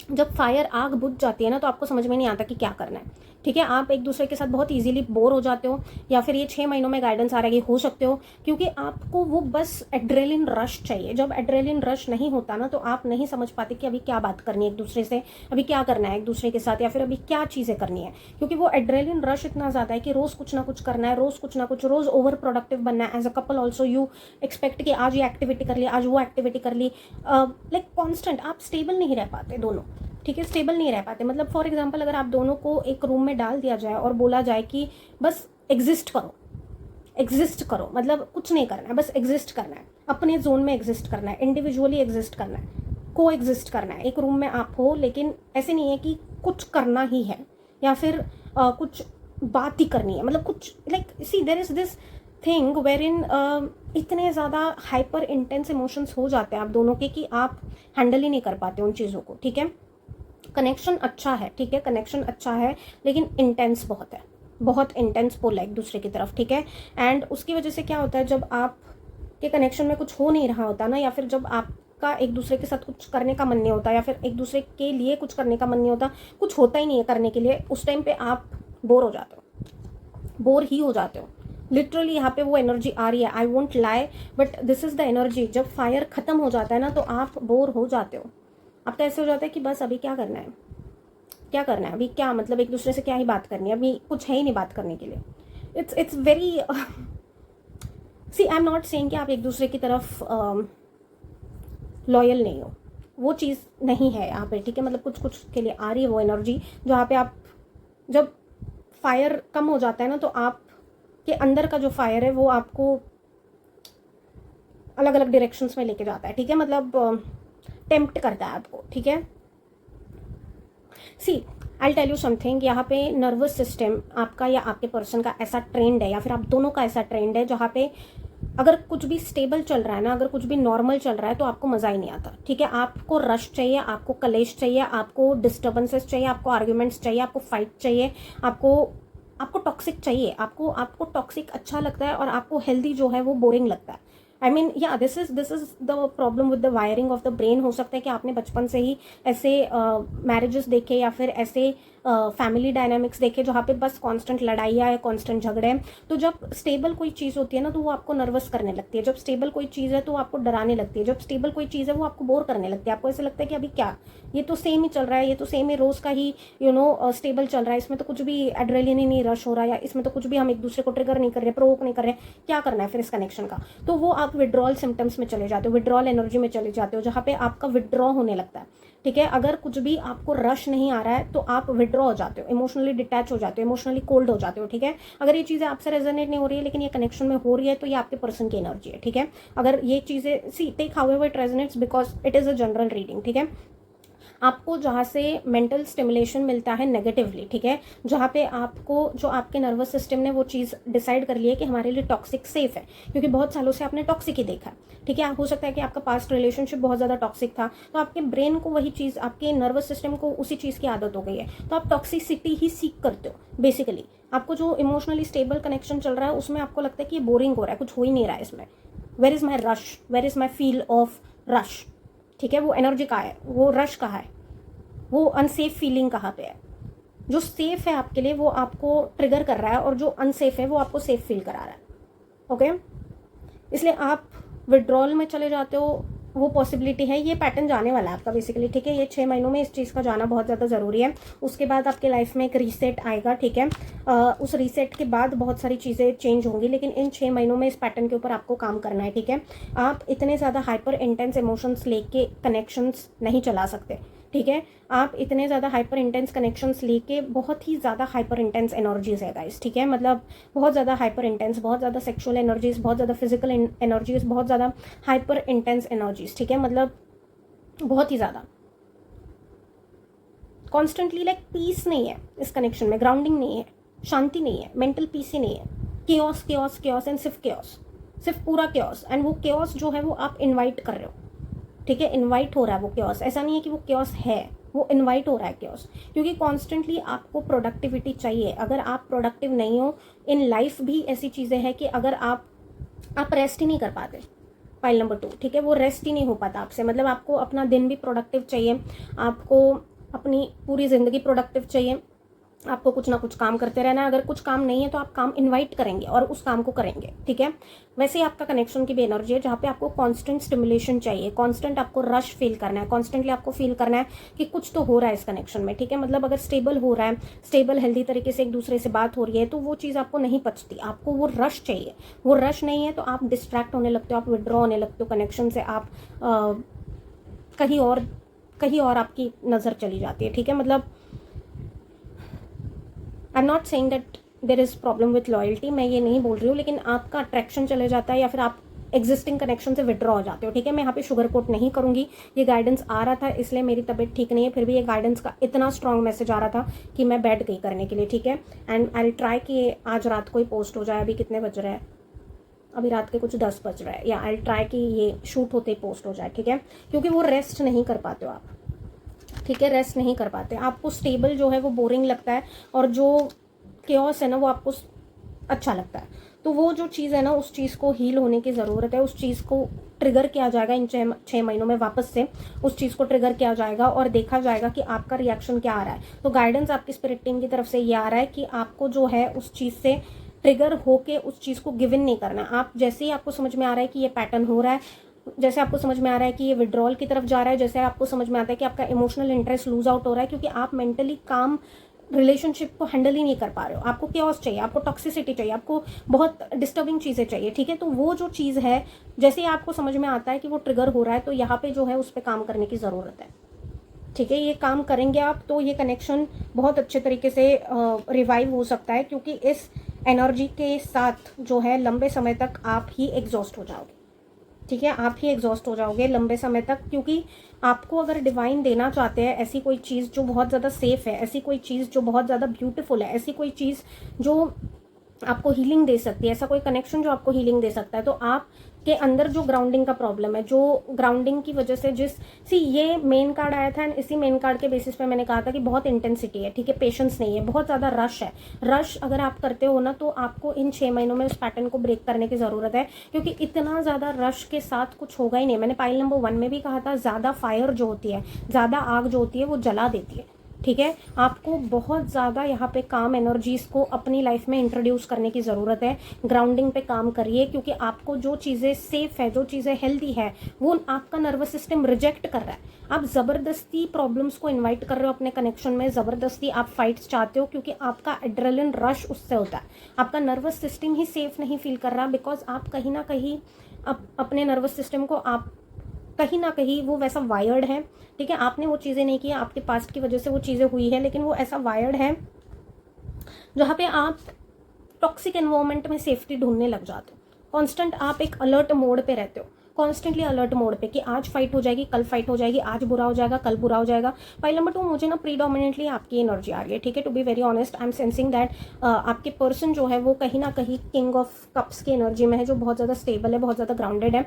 जब फायर आग बुझ जाती है ना तो आपको समझ में नहीं आता कि क्या करना है, ठीक है। आप एक दूसरे के साथ बहुत इजीली बोर हो जाते हो, या फिर ये 6 महीनों में गाइडेंस आ रहा है कि हो सकते हो, क्योंकि आपको वो बस एड्रेलिन रश चाहिए। जब एड्रेलिन रश नहीं होता ना तो आप नहीं समझ पाते कि अभी क्या बात करनी है एक दूसरे से, अभी क्या करना है एक दूसरे के साथ, या फिर अभी क्या चीज़ें करनी है, क्योंकि वो एड्रेलिन रश इतना ज़्यादा है कि रोज़ कुछ ना कुछ करना है, रोज़ कुछ ना कुछ, रोज़ ओवर प्रोडक्टिव बनना है। As a couple also you expect कि आज ये एक्टिविटी कर ली, आज वो एक्टिविटी कर ली, लाइक कॉन्स्टेंट। आप स्टेबल नहीं रह पाते दोनों, ठीक है, स्टेबल नहीं रह पाते। मतलब फॉर एग्जांपल अगर आप दोनों को एक रूम में डाल दिया जाए और बोला जाए कि बस एग्जिस्ट करो, एग्जिस्ट करो, मतलब कुछ नहीं करना है, बस एग्जिस्ट करना है, अपने जोन में एग्जिस्ट करना है, इंडिविजुअली एग्जिस्ट करना है, को एग्जिस्ट करना है। एक रूम में आप हो, लेकिन ऐसे नहीं है कि कुछ करना ही है या फिर कुछ बात ही करनी है, मतलब कुछ like see there is this thing wherein इतने ज़्यादा हाइपर इंटेंस इमोशंस हो जाते हैं आप दोनों के कि आप हैंडल ही नहीं कर पाते उन चीज़ों को, ठीक है। कनेक्शन अच्छा है, ठीक है, कनेक्शन अच्छा है, लेकिन इंटेंस बहुत है, बहुत इंटेंस पुल है एक दूसरे की तरफ, ठीक है। एंड उसकी वजह से क्या होता है, जब आप के कनेक्शन में कुछ हो नहीं रहा होता ना, या फिर जब आपका एक दूसरे के साथ कुछ करने का मन नहीं होता, या फिर एक दूसरे के लिए कुछ करने का मन नहीं होता, कुछ होता ही नहीं है करने के लिए, उस टाइम पे आप बोर हो जाते हो, बोर ही हो जाते हो। लिटरली यहाँ पे वो एनर्जी आ रही है, I won't lie, but this is the energy. जब फायर खत्म हो जाता है ना तो आप बोर हो जाते हो। आपका ऐसे हो जाता है कि बस अभी क्या करना है, क्या करना है, अभी क्या, मतलब एक दूसरे से क्या ही बात करनी है, अभी कुछ है ही नहीं बात करने के लिए। It's very see I am not saying कि आप एक दूसरे की तरफ लॉयल नहीं हो, वो चीज़ नहीं है यहाँ पे, ठीक है। मतलब कुछ कुछ के लिए आ रही है वो एनर्जी, जहाँ पे आप जब फायर कम हो जाता है ना तो आप के अंदर का जो फायर है वो आपको अलग अलग डायरेक्शंस में लेके जाता है, ठीक है, मतलब टेम्प्ट करता है आपको, ठीक है। सी आई टेल यू समथिंग, यहाँ पे नर्वस सिस्टम आपका या आपके पर्सन का ऐसा ट्रेंड है, या फिर आप दोनों का ऐसा ट्रेंड है, जहाँ पे अगर कुछ भी स्टेबल चल रहा है ना, अगर कुछ भी नॉर्मल चल रहा है तो आपको मज़ा ही नहीं आता, ठीक है। आपको रश चाहिए, आपको कलेश चाहिए, आपको डिस्टर्बेंसेस चाहिए, आपको आर्ग्यूमेंट्स चाहिए, आपको फाइट चाहिए, आपको आपको टॉक्सिक चाहिए, आपको आपको टॉक्सिक अच्छा लगता है, और आपको हेल्दी जो है वो बोरिंग लगता है। आई मीन या this is the problem with the wiring of the brain. हो सकता है कि आपने बचपन से ही ऐसे मैरिजेस देखे, या फिर ऐसे फैमिली डायनामिक्स देखे जहाँ पे बस कांस्टेंट लड़ाइयाँ या कांस्टेंट झगड़े हैं। तो जब स्टेबल कोई चीज़ होती है ना तो वो आपको नर्वस करने लगती है, जब स्टेबल कोई चीज़ है तो आपको डराने लगती है, जब स्टेबल कोई चीज़ है वो आपको बोर करने लगती है। आपको ऐसा लगता है कि अभी क्या, ये तो सेम ही चल रहा है, ये तो सेम ही रोज़ का ही स्टेबल चल रहा है, इसमें तो कुछ भी एड्रेलिन ही नहीं रश हो रहा है, या इसमें तो कुछ भी हम एक दूसरे को ट्रिगर नहीं कर रहे, प्रोवोक नहीं कर रहे, क्या करना है फिर इस कनेक्शन का। तो वो आप विड्रॉल सिम्टम्स में चले जाते हो, विड्रॉल एनर्जी में चले जाते हो, जहाँ पे आपका विड्रॉ होने लगता है, ठीक है। अगर कुछ भी आपको रश नहीं आ रहा है तो आप विड्रॉ हो जाते हो, इमोशनली डिटैच हो जाते हो, इमोशनली कोल्ड हो जाते हो, ठीक है। अगर ये चीज़ें आपसे रेजोनेट नहीं हो रही है लेकिन ये कनेक्शन में हो रही है तो ये आपके पर्सन की एनर्जी है, ठीक है। अगर ये चीज़ें see take however it resonates because it is a general reading, ठीक है। आपको जहाँ से मेंटल स्टिमुलेशन मिलता है नेगेटिवली, ठीक है, जहाँ पे आपको जो आपके नर्वस सिस्टम ने वो चीज़ डिसाइड कर ली है कि हमारे लिए टॉक्सिक सेफ है, क्योंकि बहुत सालों से आपने टॉक्सिक ही देखा, ठीक है। हो सकता है कि आपका पास्ट रिलेशनशिप बहुत ज़्यादा टॉक्सिक था, तो आपके ब्रेन को वही चीज़, आपके नर्वस सिस्टम को उसी चीज़ की आदत हो गई है, तो आप टॉक्सिसिटी ही सीख करते हो बेसिकली। आपको जो इमोशनली स्टेबल कनेक्शन चल रहा है उसमें आपको लगता है कि ये बोरिंग हो रहा है, कुछ हो ही नहीं रहा है इसमें, where is my rush, where is my feel of rush, ठीक है। वो एनर्जी कहाँ है, वो रश कहाँ है, वो अनसेफ फीलिंग कहाँ पे है। जो सेफ है आपके लिए वो आपको ट्रिगर कर रहा है, और जो अनसेफ है वो आपको सेफ फील करा रहा है, ओके। इसलिए आप विड्रॉल में चले जाते हो, वो पॉसिबिलिटी है, ये पैटर्न जाने वाला है आपका बेसिकली, ठीक है। ये 6 महीनों में इस चीज़ का जाना बहुत ज़्यादा ज़रूरी है। उसके बाद आपके लाइफ में एक रीसेट आएगा, ठीक है। उस रीसेट के बाद बहुत सारी चीज़ें चेंज होंगी, लेकिन इन 6 महीनों में इस पैटर्न के ऊपर आपको काम करना है, ठीक है। आप इतने ज़्यादा हाइपर इंटेंस इमोशंस लेके कनेक्शंस नहीं चला सकते, ठीक है। आप इतने ज़्यादा हाइपर इंटेंस कनेक्शंस लेके बहुत ही ज़्यादा हाइपर इंटेंस एनर्जीज है गाइस, ठीक है। मतलब बहुत ज़्यादा हाइपर इंटेंस, बहुत ज़्यादा सेक्सुअल एनर्जीज, बहुत ज़्यादा फिजिकल एनर्जीज, बहुत ज़्यादा हाइपर इंटेंस एनर्जीज, ठीक है। मतलब बहुत ही ज़्यादा कॉन्स्टेंटली लाइक पीस नहीं है इस कनेक्शन में, ग्राउंडिंग नहीं है, शांति नहीं है, मेंटल पीस ही नहीं है, केओस केओस केओस एंड सिर्फ केओस, सिर्फ पूरा केओस। एंड वो केओस जो है वो आप इन्वाइट कर रहे हो, ठीक है। इनवाइट हो रहा है वो केओस, ऐसा नहीं है कि वो केओस है, वो इनवाइट हो रहा है केओस, क्योंकि कॉन्स्टेंटली आपको प्रोडक्टिविटी चाहिए। अगर आप प्रोडक्टिव नहीं हो इन लाइफ, भी ऐसी चीज़ें हैं कि अगर आप रेस्ट ही नहीं कर पाते, फाइल नंबर 2, ठीक है, वो रेस्ट ही नहीं हो पाता आपसे। मतलब आपको अपना दिन भी प्रोडक्टिव चाहिए, आपको अपनी पूरी ज़िंदगी प्रोडक्टिव चाहिए, आपको कुछ ना कुछ काम करते रहना है। अगर कुछ काम नहीं है तो आप काम इनवाइट करेंगे और उस काम को करेंगे, ठीक है। वैसे ही आपका कनेक्शन की भी एनर्जी है जहाँ पे आपको कांस्टेंट स्टिमुलेशन चाहिए, कांस्टेंट आपको रश फील करना है, कॉन्स्टेंटली आपको फील करना है कि कुछ तो हो रहा है इस कनेक्शन में, ठीक है। मतलब अगर स्टेबल हो रहा है, स्टेबल हेल्दी तरीके से एक दूसरे से बात हो रही है, तो वो चीज़ आपको नहीं पचती, आपको वो रश चाहिए। वो रश नहीं है तो आप डिस्ट्रैक्ट होने लगते हो, आप विड्रॉ होने लगते हो कनेक्शन से, आप कहीं और आपकी नज़र चली जाती है, ठीक है। मतलब आई am not saying that there is problem with loyalty, मैं ये नहीं बोल रही हूँ, लेकिन आपका अट्रैक्शन चले जाता है या फिर आप एग्जिस्टिंग कनेक्शन से विड्रॉ हो जाते हो, ठीक है। मैं यहाँ पे शुगर कोट नहीं करूँगी, ये गाइडेंस आ रहा था इसलिए, मेरी तबीयत ठीक नहीं है, फिर भी ये गाइडेंस का इतना स्ट्रॉन्ग मैसेज आ रहा था कि मैं बैठ गई करने के लिए, ठीक है। एंड आई विल ट्राई कि आज रात को ही पोस्ट हो जाए। अभी कितने बज रहे हैं? अभी रात के कुछ 10 बज रहा है, या आई विल ट्राई कि ये शूट होते ही पोस्ट हो जाए, ठीक है। क्योंकि वो रेस्ट नहीं कर पाते हो आप, ठीक है, रेस्ट नहीं कर पाते आपको। स्टेबल जो है वो बोरिंग लगता है, और जो केओस है ना वो आपको अच्छा लगता है। तो वो जो चीज़ है ना, उस चीज़ को हील होने की ज़रूरत है, उस चीज़ को ट्रिगर किया जाएगा इन 6 महीनों में, वापस से उस चीज़ को ट्रिगर किया जाएगा और देखा जाएगा कि आपका रिएक्शन क्या आ रहा है। तो गाइडेंस आपकी स्पिरिट टीम की तरफ से ये आ रहा है कि आपको जो है उस चीज़ से ट्रिगर होके उस चीज़ को गिव इन नहीं करना। आप जैसे ही आपको समझ में आ रहा है कि ये पैटर्न हो रहा है, जैसे आपको समझ में आ रहा है कि ये विड्रॉल की तरफ जा रहा है, जैसे आपको समझ में आता है कि आपका इमोशनल इंटरेस्ट लूज आउट हो रहा है क्योंकि आप मेंटली काम रिलेशनशिप को हैंडल ही नहीं कर पा रहे हो, आपको केओस चाहिए, आपको टॉक्सिसिटी चाहिए, आपको बहुत डिस्टर्बिंग चीज़ें चाहिए, ठीक है। तो वो जो चीज़ है, जैसे ही आपको समझ में आता है कि वो ट्रिगर हो रहा है, तो यहाँ पे जो है उस पर काम करने की ज़रूरत है, ठीक है। ये काम करेंगे आप तो ये कनेक्शन बहुत अच्छे तरीके से रिवाइव हो सकता है, क्योंकि इस एनर्जी के साथ जो है लंबे समय तक आप ही एग्जॉस्ट हो जाओगे, ठीक है। आप ही एग्जॉस्ट हो जाओगे लंबे समय तक, क्योंकि आपको अगर डिवाइन देना चाहते हैं ऐसी कोई चीज़ जो बहुत ज़्यादा सेफ है, ऐसी कोई चीज़ जो बहुत ज़्यादा ब्यूटीफुल है, ऐसी कोई चीज़ जो आपको हीलिंग दे सकती है, ऐसा कोई कनेक्शन जो आपको हीलिंग दे सकता है, तो आप के अंदर जो ग्राउंडिंग का प्रॉब्लम है, जो ग्राउंडिंग की वजह से ये मेन कार्ड आया था, एंड इसी मेन कार्ड के बेसिस पे मैंने कहा था कि बहुत इंटेंसिटी है, ठीक है, पेशेंस नहीं है, बहुत ज़्यादा रश है। रश अगर आप करते हो ना, तो आपको इन 6 महीनों में उस पैटर्न को ब्रेक करने की ज़रूरत है, क्योंकि इतना ज़्यादा रश के साथ कुछ होगा ही नहीं। मैंने पाइल नंबर 1 में भी कहा था, ज़्यादा फायर जो होती है, ज़्यादा आग जो होती है वो जला देती है, ठीक है। आपको बहुत ज़्यादा यहाँ पे काम एनर्जीज़ को अपनी लाइफ में इंट्रोड्यूस करने की ज़रूरत है। ग्राउंडिंग पे काम करिए, क्योंकि आपको जो चीज़ें सेफ है, जो चीज़ें हेल्दी है, वो आपका नर्वस सिस्टम रिजेक्ट कर रहा है। आप ज़बरदस्ती प्रॉब्लम्स को इन्वाइट कर रहे हो अपने कनेक्शन में, ज़बरदस्ती आप फाइट्स चाहते हो, क्योंकि आपका एड्रेलिन रश उससे होता है। आपका नर्वस सिस्टम ही सेफ नहीं फील कर रहा, बिकॉज आप कहीं ना कहीं अपने नर्वस सिस्टम को आप कहीं ना कहीं वो वैसा वायर्ड है, ठीक है। आपने वो चीज़ें नहीं की, आपके पास्ट की वजह से वो चीज़ें हुई है, लेकिन वो ऐसा वायर्ड है जहाँ पे आप टॉक्सिक एनवायरनमेंट में सेफ्टी ढूंढने लग जाते हो। कॉन्स्टेंट आप एक अलर्ट मोड पे रहते हो, कॉन्स्टेंटली अलर्ट मोड पे कि आज फाइट हो जाएगी, कल फाइट हो जाएगी, आज बुरा हो जाएगा, कल बुरा हो जाएगा। पाइल नंबर 2 मुझे ना प्रीडोमिनेटली आपकी एनर्जी आ रही है, ठीक है। To be very honest, I am sensing that आपके पर्सन जो है वो कहीं ना कहीं किंग ऑफ कप्स की एनर्जी में है, जो बहुत ज़्यादा स्टेबल है, बहुत ज़्यादा ग्राउंडेड है,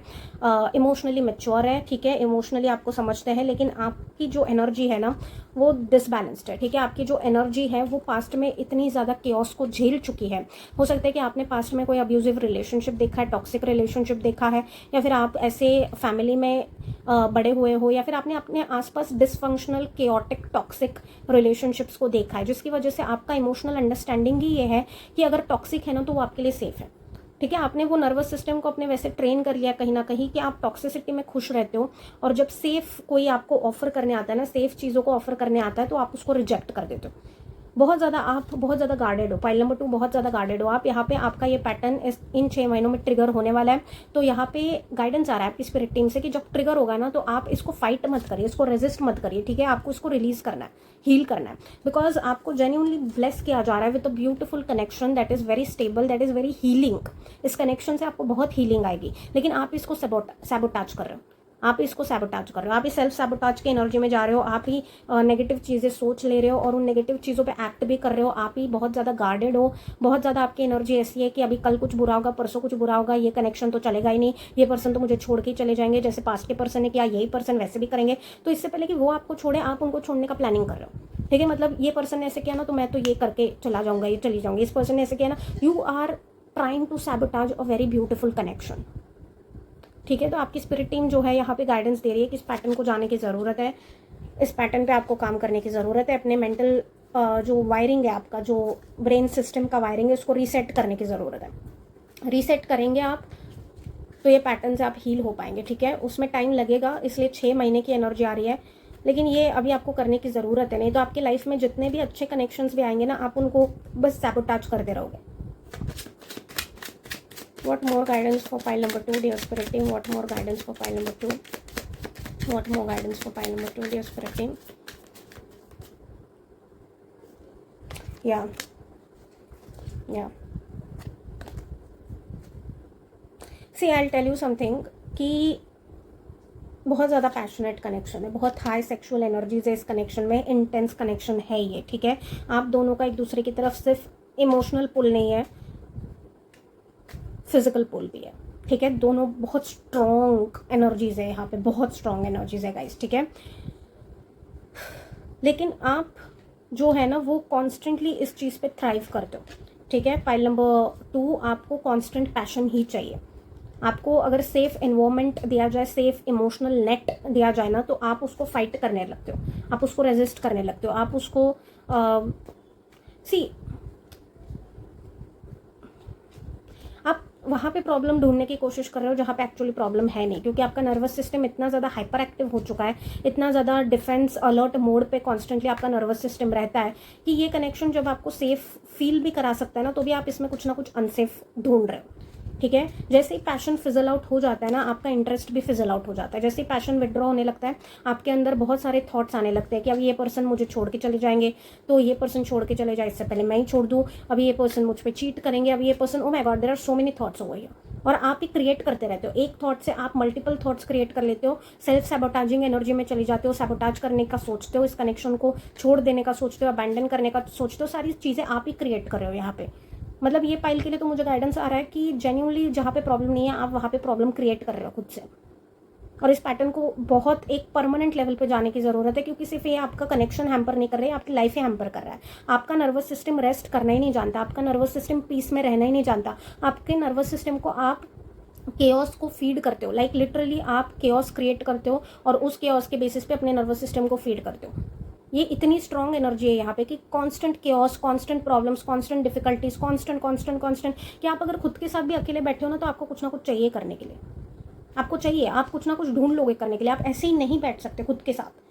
इमोशनली मैच्योर है, ठीक है, इमोशनली आपको समझते हैं, लेकिन आपकी जो एनर्जी है ना वो डिसबैलेंस्ड है, ठीक है। आपकी जो एनर्जी है वो पास्ट में इतनी ज़्यादा केओस को झेल चुकी है। हो सकता है कि आपने पास्ट में कोई अब्यूजिव रिलेशनशिप देखा है, टॉक्सिक रिलेशनशिप देखा है, या फिर आप ऐसे फैमिली में बड़े हुए हो, या फिर आपने अपने आसपास डिसफंक्शनल केओटिक टॉक्सिक रिलेशनशिप्स को देखा है, जिसकी वजह से आपका इमोशनल अंडरस्टैंडिंग ही ये है कि अगर टॉक्सिक है ना तो वो आपके लिए सेफ है, ठीक है। आपने वो नर्वस सिस्टम को अपने वैसे ट्रेन कर लिया कहीं ना कहीं कि आप टॉक्सिसिटी में खुश रहते हो, और जब सेफ कोई आपको ऑफर करने आता है ना, सेफ चीज़ों को ऑफर करने आता है, तो आप उसको रिजेक्ट कर देते हो। आप बहुत ज़्यादा गार्डेड हो। पाइल नंबर 2 बहुत ज़्यादा गार्डेड हो आप। यहाँ पे आपका ये पैटर्न इन 6 महीनों में ट्रिगर होने वाला है। तो यहाँ पे गाइडेंस आ रहा है आपकी स्पिरिट टीम से कि जब ट्रिगर होगा ना, तो आप इसको फाइट मत करिए, इसको रेजिस्ट मत करिए, ठीक है। आपको इसको रिलीज करना है, हील करना है, बिकॉज आपको जेन्युइनली ब्लेस किया जा रहा है with a beautiful connection that is very stable, that is very healing. इस कनेक्शन से आपको बहुत हीलिंग आएगी, लेकिन आप इसको सैबोटाज कर रहे हो, आप इसको सैबोटाज कर रहे हो, आप इस सेल्फ सैबोटाज की एनर्जी में जा रहे हो, आप ही नेगेटिव चीज़ें सोच ले रहे हो और उन नेगेटिव चीज़ों पे एक्ट भी कर रहे हो। आप ही बहुत ज़्यादा गार्डेड हो, बहुत ज़्यादा आपकी एनर्जी ऐसी है कि अभी कल कुछ बुरा होगा, परसों कुछ बुरा होगा, ये कनेक्शन तो चलेगा ही नहीं, ये पर्सन तो मुझे छोड़ के ही चले जाएंगे, जैसे पास्ट के पर्सन ने किया यही पर्सन वैसे भी करेंगे। तो इससे पहले कि वो आपको छोड़े, आप उनको छोड़ने का प्लानिंग कर रहे हो, ठीक है। मतलब ये पर्सन ने ऐसे किया ना, तो मैं तो ये करके चला जाऊंगा, ये चली जाऊंगी, इस पर्सन ने ऐसे किया ना, you are trying to sabotage a very beautiful connection, ठीक है। तो आपकी स्पिरिट टीम जो है यहाँ पे गाइडेंस दे रही है कि इस पैटर्न को जाने की ज़रूरत है। इस पैटर्न पे आपको काम करने की ज़रूरत है। अपने मेंटल जो वायरिंग है आपका, जो ब्रेन सिस्टम का वायरिंग है, उसको रीसेट करने की ज़रूरत है। रीसेट करेंगे आप तो ये पैटर्न से आप हील हो पाएंगे, ठीक है। उसमें टाइम लगेगा, इसलिए 6 महीने की एनर्जी आ रही है, लेकिन ये अभी आपको करने की ज़रूरत है। नहीं तो आपकी लाइफ में जितने भी अच्छे कनेक्शंस भी आएंगे ना, आप उनको बस सैबोटाज करते रहोगे। What more guidance for pile number 2 dear spirit team? What more guidance for pile number 2? What more guidance for pile number 2 dear spirit team? या see I tell you something कि बहुत ज़्यादा पैशनेट कनेक्शन है, बहुत high sexual energies है इस connection में, intense connection है ये, ठीक है। आप दोनों का एक दूसरे की तरफ सिर्फ इमोशनल पुल नहीं है, फिजिकल पुल भी है, ठीक है। दोनों बहुत स्ट्रॉन्ग एनर्जीज है यहाँ पे, बहुत स्ट्रॉन्ग एनर्जीज है गाइस, ठीक है। लेकिन आप जो है ना वो कॉन्स्टेंटली इस चीज़ पे थ्राइव करते हो, ठीक है। पाइल नंबर 2, आपको कॉन्स्टेंट पैशन ही चाहिए। आपको अगर सेफ एनवायरनमेंट दिया जाए, सेफ इमोशनल नेट दिया जाए ना, तो आप उसको फाइट करने लगते हो, आप उसको रेजिस्ट करने लगते हो, आप उसको आप वहाँ पे प्रॉब्लम ढूंढने की कोशिश कर रहे हो जहाँ पे एक्चुअली प्रॉब्लम है नहीं, क्योंकि आपका नर्वस सिस्टम इतना ज़्यादा हाइपर एक्टिव हो चुका है, इतना ज़्यादा डिफेंस अलर्ट मोड पे कॉन्स्टेंटली आपका नर्वस सिस्टम रहता है कि ये कनेक्शन जब आपको सेफ फील भी करा सकता है ना, तो भी आप इसमें कुछ ना कुछ अनसेफ ढूंढ रहे हो, ठीक है। जैसे ही पैशन फिजल आउट हो जाता है ना, आपका इंटरेस्ट भी फिजल आउट हो जाता है। जैसे ही पैशन विड्रॉ होने लगता है, आपके अंदर बहुत सारे थॉट्स आने लगते हैं कि अब ये पर्सन मुझे छोड़ के चले जाएंगे, तो ये पर्सन छोड़ के चले जाए, इससे पहले मैं ही छोड़ दूं, अब ये पर्सन मुझ पर चीट करेंगे, अब ये person, oh my god, there are so many thoughts over here. और आप ही क्रिएट करते रहते हो, एक थॉट से आप मल्टीपल थॉट्स क्रिएट कर लेते हो, सेल्फ सैबोटाजिंग एनर्जी में चले जाते हो, सैबोटाज करने का सोचते हो, इस कनेक्शन को छोड़ देने का सोचते हो, अबैंडन करने का सोचते हो, सारी चीज़ें आप ही क्रिएट कर रहे हो यहाँ पे। मतलब ये पाइल के लिए तो मुझे गाइडेंस आ रहा है कि जेन्युइनली जहाँ पे प्रॉब्लम नहीं है, आप वहाँ पे प्रॉब्लम क्रिएट कर रहे हो खुद से। और इस पैटर्न को बहुत एक परमानेंट लेवल पे जाने की ज़रूरत है, क्योंकि सिर्फ ये आपका कनेक्शन हैम्पर नहीं कर रहा है, आपकी लाइफ ही हैम्पर कर रहा है। आपका नर्वस सिस्टम रेस्ट करना ही नहीं जानता, आपका नर्वस सिस्टम पीस में रहना ही नहीं जानता। आपके नर्वस सिस्टम को आप केओस को फीड करते हो, लाइक लिटरली आप केओस क्रिएट करते हो और उस केओस के बेसिस पे अपने नर्वस सिस्टम को फीड करते हो। ये इतनी स्ट्रॉन्ग एनर्जी है यहाँ पे कि constant chaos, constant problems, constant difficulties, constant कि आप अगर खुद के साथ भी अकेले बैठे हो ना, तो आपको कुछ ना कुछ चाहिए करने के लिए, आपको चाहिए, आप कुछ ना कुछ ढूंढ लोगे करने के लिए। आप ऐसे ही नहीं बैठ सकते खुद के साथ,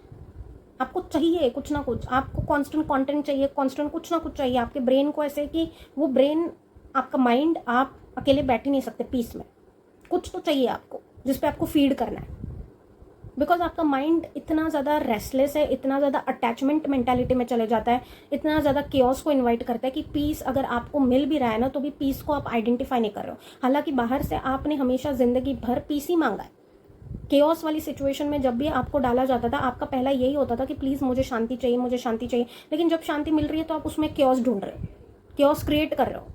आपको चाहिए कुछ ना कुछ, आपको कांस्टेंट कंटेंट चाहिए, कांस्टेंट कुछ ना कुछ चाहिए आपके ब्रेन को, ऐसे कि वो ब्रेन, आपका माइंड, आप अकेले बैठ ही नहीं सकते पीस में, कुछ तो चाहिए आपको जिसपे आपको फीड करना है। बिकॉज आपका माइंड इतना ज़्यादा रेस्टलेस है, इतना ज़्यादा अटैचमेंट मेंटालिटी में चले जाता है, इतना ज़्यादा केओस को इन्वाइट करता है कि पीस अगर आपको मिल भी रहा है ना, तो भी पीस को आप आइडेंटिफाई नहीं कर रहे हो। हालांकि बाहर से आपने हमेशा ज़िंदगी भर पीस ही मांगा है। केओस वाली सिचुएशन में जब भी आपको डाला जाता था, आपका पहला यही होता था कि प्लीज़ मुझे शांति चाहिए, मुझे शांति चाहिए। लेकिन जब शांति मिल रही है तो आप उसमें केओस ढूंढ रहे हो, केओस क्रिएट कर रहे हो।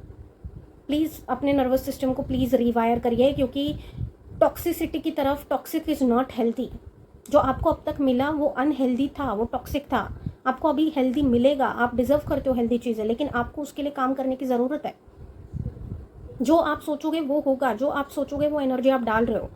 प्लीज़ अपने नर्वस सिस्टम को प्लीज़ रिवायर करिए, क्योंकि टॉक्सिसिटी की तरफ, टॉक्सिक इज़ नॉट हेल्थी। जो आपको अब तक मिला वो अनहेल्दी था, वो टॉक्सिक था। आपको अभी हेल्दी मिलेगा, आप डिजर्व करते हो हेल्दी चीज़ें, लेकिन आपको उसके लिए काम करने की ज़रूरत है। जो आप सोचोगे वो होगा, जो आप सोचोगे वो एनर्जी आप डाल रहे हो।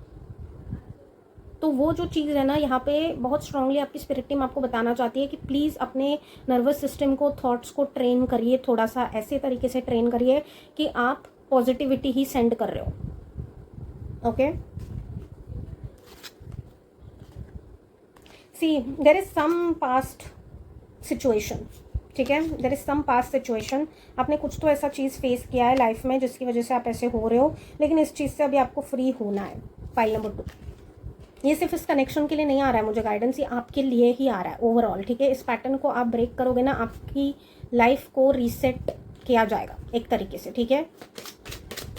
तो वो जो चीज़ है ना, यहाँ पे बहुत स्ट्रांगली आपकी स्पिरिट टीम आपको बताना चाहती है कि प्लीज़ अपने नर्वस सिस्टम को, थॉट्स को ट्रेन करिए, थोड़ा सा ऐसे तरीके से ट्रेन करिए कि आप पॉजिटिविटी ही सेंड कर रहे हो। Okay, see there is some past situation, ठीक है, there is some past situation. आपने कुछ तो ऐसा चीज़ फेस किया है लाइफ में जिसकी वजह से आप ऐसे हो रहे हो, लेकिन इस चीज़ से अभी आपको फ्री होना है। फाइल नंबर 2, ये सिर्फ इस कनेक्शन के लिए नहीं आ रहा है मुझे गाइडेंस, ये आपके लिए ही आ रहा है ओवरऑल, ठीक है। इस पैटर्न को आप ब्रेक करोगे ना, आपकी लाइफ को रीसेट किया जाएगा एक तरीके से, ठीक है।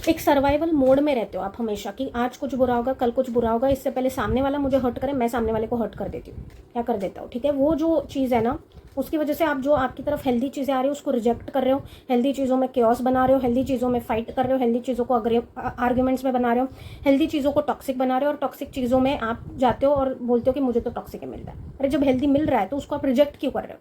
एक सर्वाइवल मोड में रहते हो आप हमेशा कि आज कुछ बुरा होगा, कल कुछ बुरा होगा, इससे पहले सामने वाला मुझे हर्ट करे, मैं सामने वाले को हर्ट कर देती हूँ या कर देता हूँ, ठीक है। वो जो चीज़ है ना, उसकी वजह से आप जो आपकी तरफ हेल्दी चीज़ें आ रही है उसको रिजेक्ट कर रहे हो, हेल्दी चीज़ों में केओस बना रहे हो, हेल्दी चीज़ों में फाइट कर रहे हो, हेल्दी चीज़ों को आर्ग्यूमेंट्स में बना रहे हो, हेल्दी चीज़ों को टॉक्सिक बना रहे हो, और टॉक्सिक चीज़ों में आप जाते हो और बोलते हो कि मुझे तो टॉक्सिक ही मिल रहा है। अरे जब हेल्दी मिल रहा है तो उसको आप रिजेक्ट क्यों कर रहे हो?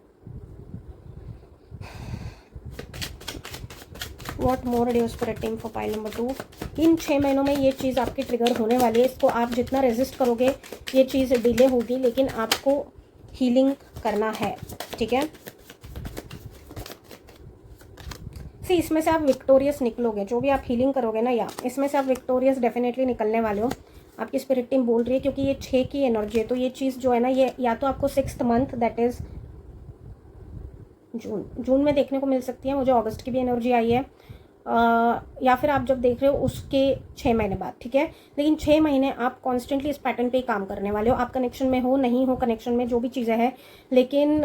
What more dear spirit team for pile number 2, इन 6 महीनों में ये चीज़ आपकी ट्रिगर होने वाली है। इसको आप जितना रेजिस्ट करोगे ये चीज़ डिले होगी, लेकिन आपको हीलिंग करना है, ठीक है। सी इसमें से आप विक्टोरियस निकलोगे, जो भी आप हीलिंग करोगे ना, या इसमें से आप विक्टोरियस डेफिनेटली निकलने वाले हो। आपकी स्पिरिट टीम बोल रही है, क्योंकि ये 6 की एनर्जी है, तो ये चीज़ जो है ना, ये या तो आपको 6th मंथ दैट इज़ जून में देखने को मिल सकती है। मुझे अगस्त की भी एनर्जी आई है, या फिर आप जब देख रहे हो उसके 6 महीने बाद, ठीक है। लेकिन 6 महीने आप कॉन्स्टेंटली इस पैटर्न पे ही काम करने वाले हो। आप कनेक्शन में हो, नहीं हो कनेक्शन में, जो भी चीज़ें हैं, लेकिन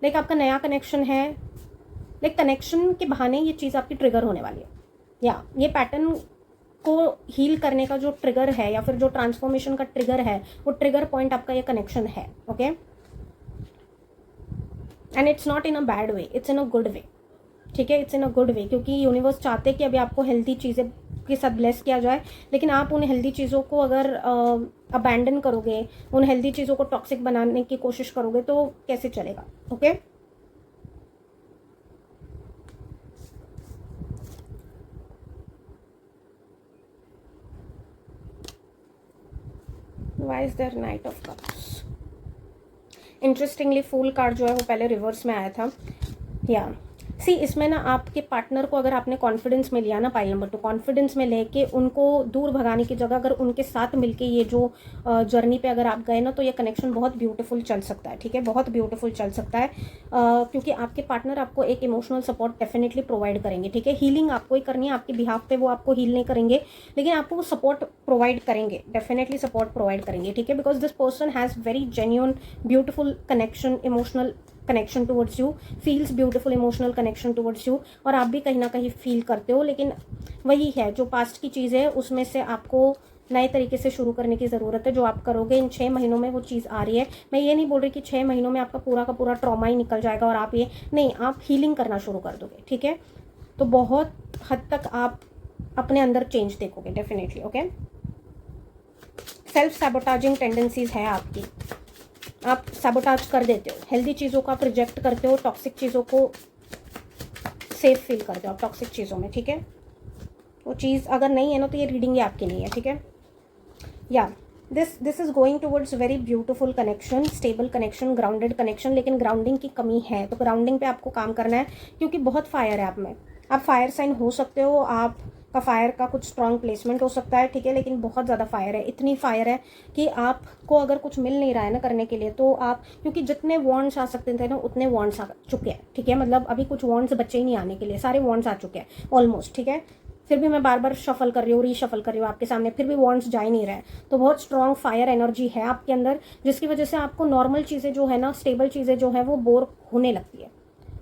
लाइक आपका नया कनेक्शन है, लाइक कनेक्शन के बहाने ये चीज़ आपकी ट्रिगर होने वाली है, या ये पैटर्न को हील करने का जो ट्रिगर है, या फिर जो ट्रांसफॉर्मेशन का ट्रिगर है, वो ट्रिगर पॉइंट आपका ये कनेक्शन है, okay. And it's not in a bad way, it's in a good way, ठीक है। It's in a good way, क्योंकि यूनिवर्स चाहते हैं कि अभी आपको हेल्दी चीज़ें के साथ ब्लेस किया जाए, लेकिन आप उन हेल्दी चीज़ों को अगर अबैंडन करोगे, उन हेल्दी चीज़ों को टॉक्सिक बनाने की कोशिश करोगे, तो कैसे चलेगा, okay. Why is there knight of cups. Interestingly fool card जो है वो पहले रिवर्स में आया था, या सी इसमें ना आपके पार्टनर को अगर आपने कॉन्फिडेंस में लिया ना, पाइल नंबर 2, कॉन्फिडेंस में लेके उनको दूर भगाने की जगह अगर उनके साथ मिलके ये जो जर्नी पे अगर आप गए ना, तो ये कनेक्शन बहुत ब्यूटीफुल चल सकता है, ठीक है। बहुत ब्यूटीफुल चल सकता है, क्योंकि आपके पार्टनर आपको एक इमोशनल सपोर्ट डेफिनेटली प्रोवाइड करेंगे, ठीक है। हीलिंग आपको ही करनी है, आपके बिहाफ पे वो आपको हील नहीं करेंगे, लेकिन आपको वो सपोर्ट प्रोवाइड करेंगे, डेफिनेटली सपोर्ट प्रोवाइड करेंगे, ठीक है। Because this person has very genuine beautiful connection, emotional connection towards you, feels beautiful emotional connection towards you, और आप भी कहीं ना कहीं फील करते हो। लेकिन वही है, जो पास्ट की चीज़ है उसमें से आपको नए तरीके से शुरू करने की ज़रूरत है। जो आप करोगे इन 6 महीनों में वो चीज़ आ रही है। मैं ये नहीं बोल रही कि 6 महीनों में आपका पूरा का पूरा ट्रॉमा ही निकल जाएगा और आप ये नहीं, आप हीलिंग करना शुरू कर दोगे, ठीक है। तो बहुत हद तक आप अपने अंदर चेंज देखोगे definitely, okay. Self sabotaging tendencies है आपकी, आप सैबोटाज कर देते हो, हेल्दी चीज़ों को आप रिजेक्ट करते हो, टॉक्सिक चीज़ों को सेफ फील करते हो आप टॉक्सिक चीज़ों में, ठीक है। वो चीज़ अगर नहीं है ना, तो ये रीडिंग ही आपकी नहीं है, ठीक है। या this is going towards very beautiful connection, stable connection, grounded connection, लेकिन ग्राउंडिंग की कमी है, तो ग्राउंडिंग पे आपको काम करना है, क्योंकि बहुत फायर है आप में। आप फायर साइन हो सकते हो, आप का फायर का कुछ स्ट्रॉन्ग प्लेसमेंट हो सकता है, ठीक है, लेकिन बहुत ज़्यादा फायर है, इतनी फायर है कि आपको अगर कुछ मिल नहीं रहा है ना करने के लिए, तो आप, क्योंकि जितने वॉन्ट्स आ सकते थे ना उतने वॉन्ट्स आ चुके हैं, ठीक है। मतलब अभी कुछ वॉन्ट्स बच्चे ही नहीं आने के लिए, सारे वॉन्ट्स आ चुके हैं ऑलमोस्ट, ठीक है। फिर भी मैं बार बार शफल कर रही हूँ, रीशफल कर रही हूँ आपके सामने, फिर भी वॉन्ट्स जा ही नहीं रहे। तो बहुत स्ट्रॉन्ग फायर एनर्जी है आपके अंदर, जिसकी वजह से आपको नॉर्मल चीज़ें जो है ना, स्टेबल चीज़ें जो है वो बोर होने लगती है,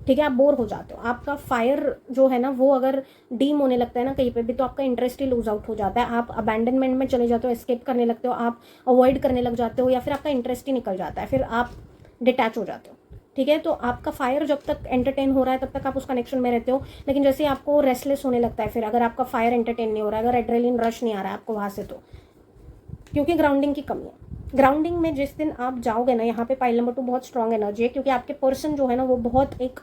ठीक है। आप बोर हो जाते हो, आपका फायर जो है ना वो अगर डीम होने लगता है ना कहीं पे भी, तो आपका इंटरेस्ट ही लूज आउट हो जाता है, आप अबैंडनमेंट में चले जाते हो, एस्केप करने लगते हो, आप अवॉइड करने लग जाते हो, या फिर आपका इंटरेस्ट ही निकल जाता है, फिर आप डिटैच हो जाते हो, ठीक है। तो आपका फायर जब तक एंटरटेन हो रहा है तब तक आप उस कनेक्शन में रहते हो, लेकिन जैसे आपको रेस्टलेस होने लगता है, फिर अगर आपका फायर एंटरटेन नहीं हो रहा है, अगर एड्रेलिन रश नहीं आ रहा है आपको वहाँ से, तो क्योंकि ग्राउंडिंग की कमी है। ग्राउंडिंग में जिस दिन आप जाओगे ना, यहाँ पे पाइल नंबर 2 बहुत स्ट्रॉन्ग एनर्जी है, क्योंकि आपके पर्सन जो है ना वो बहुत एक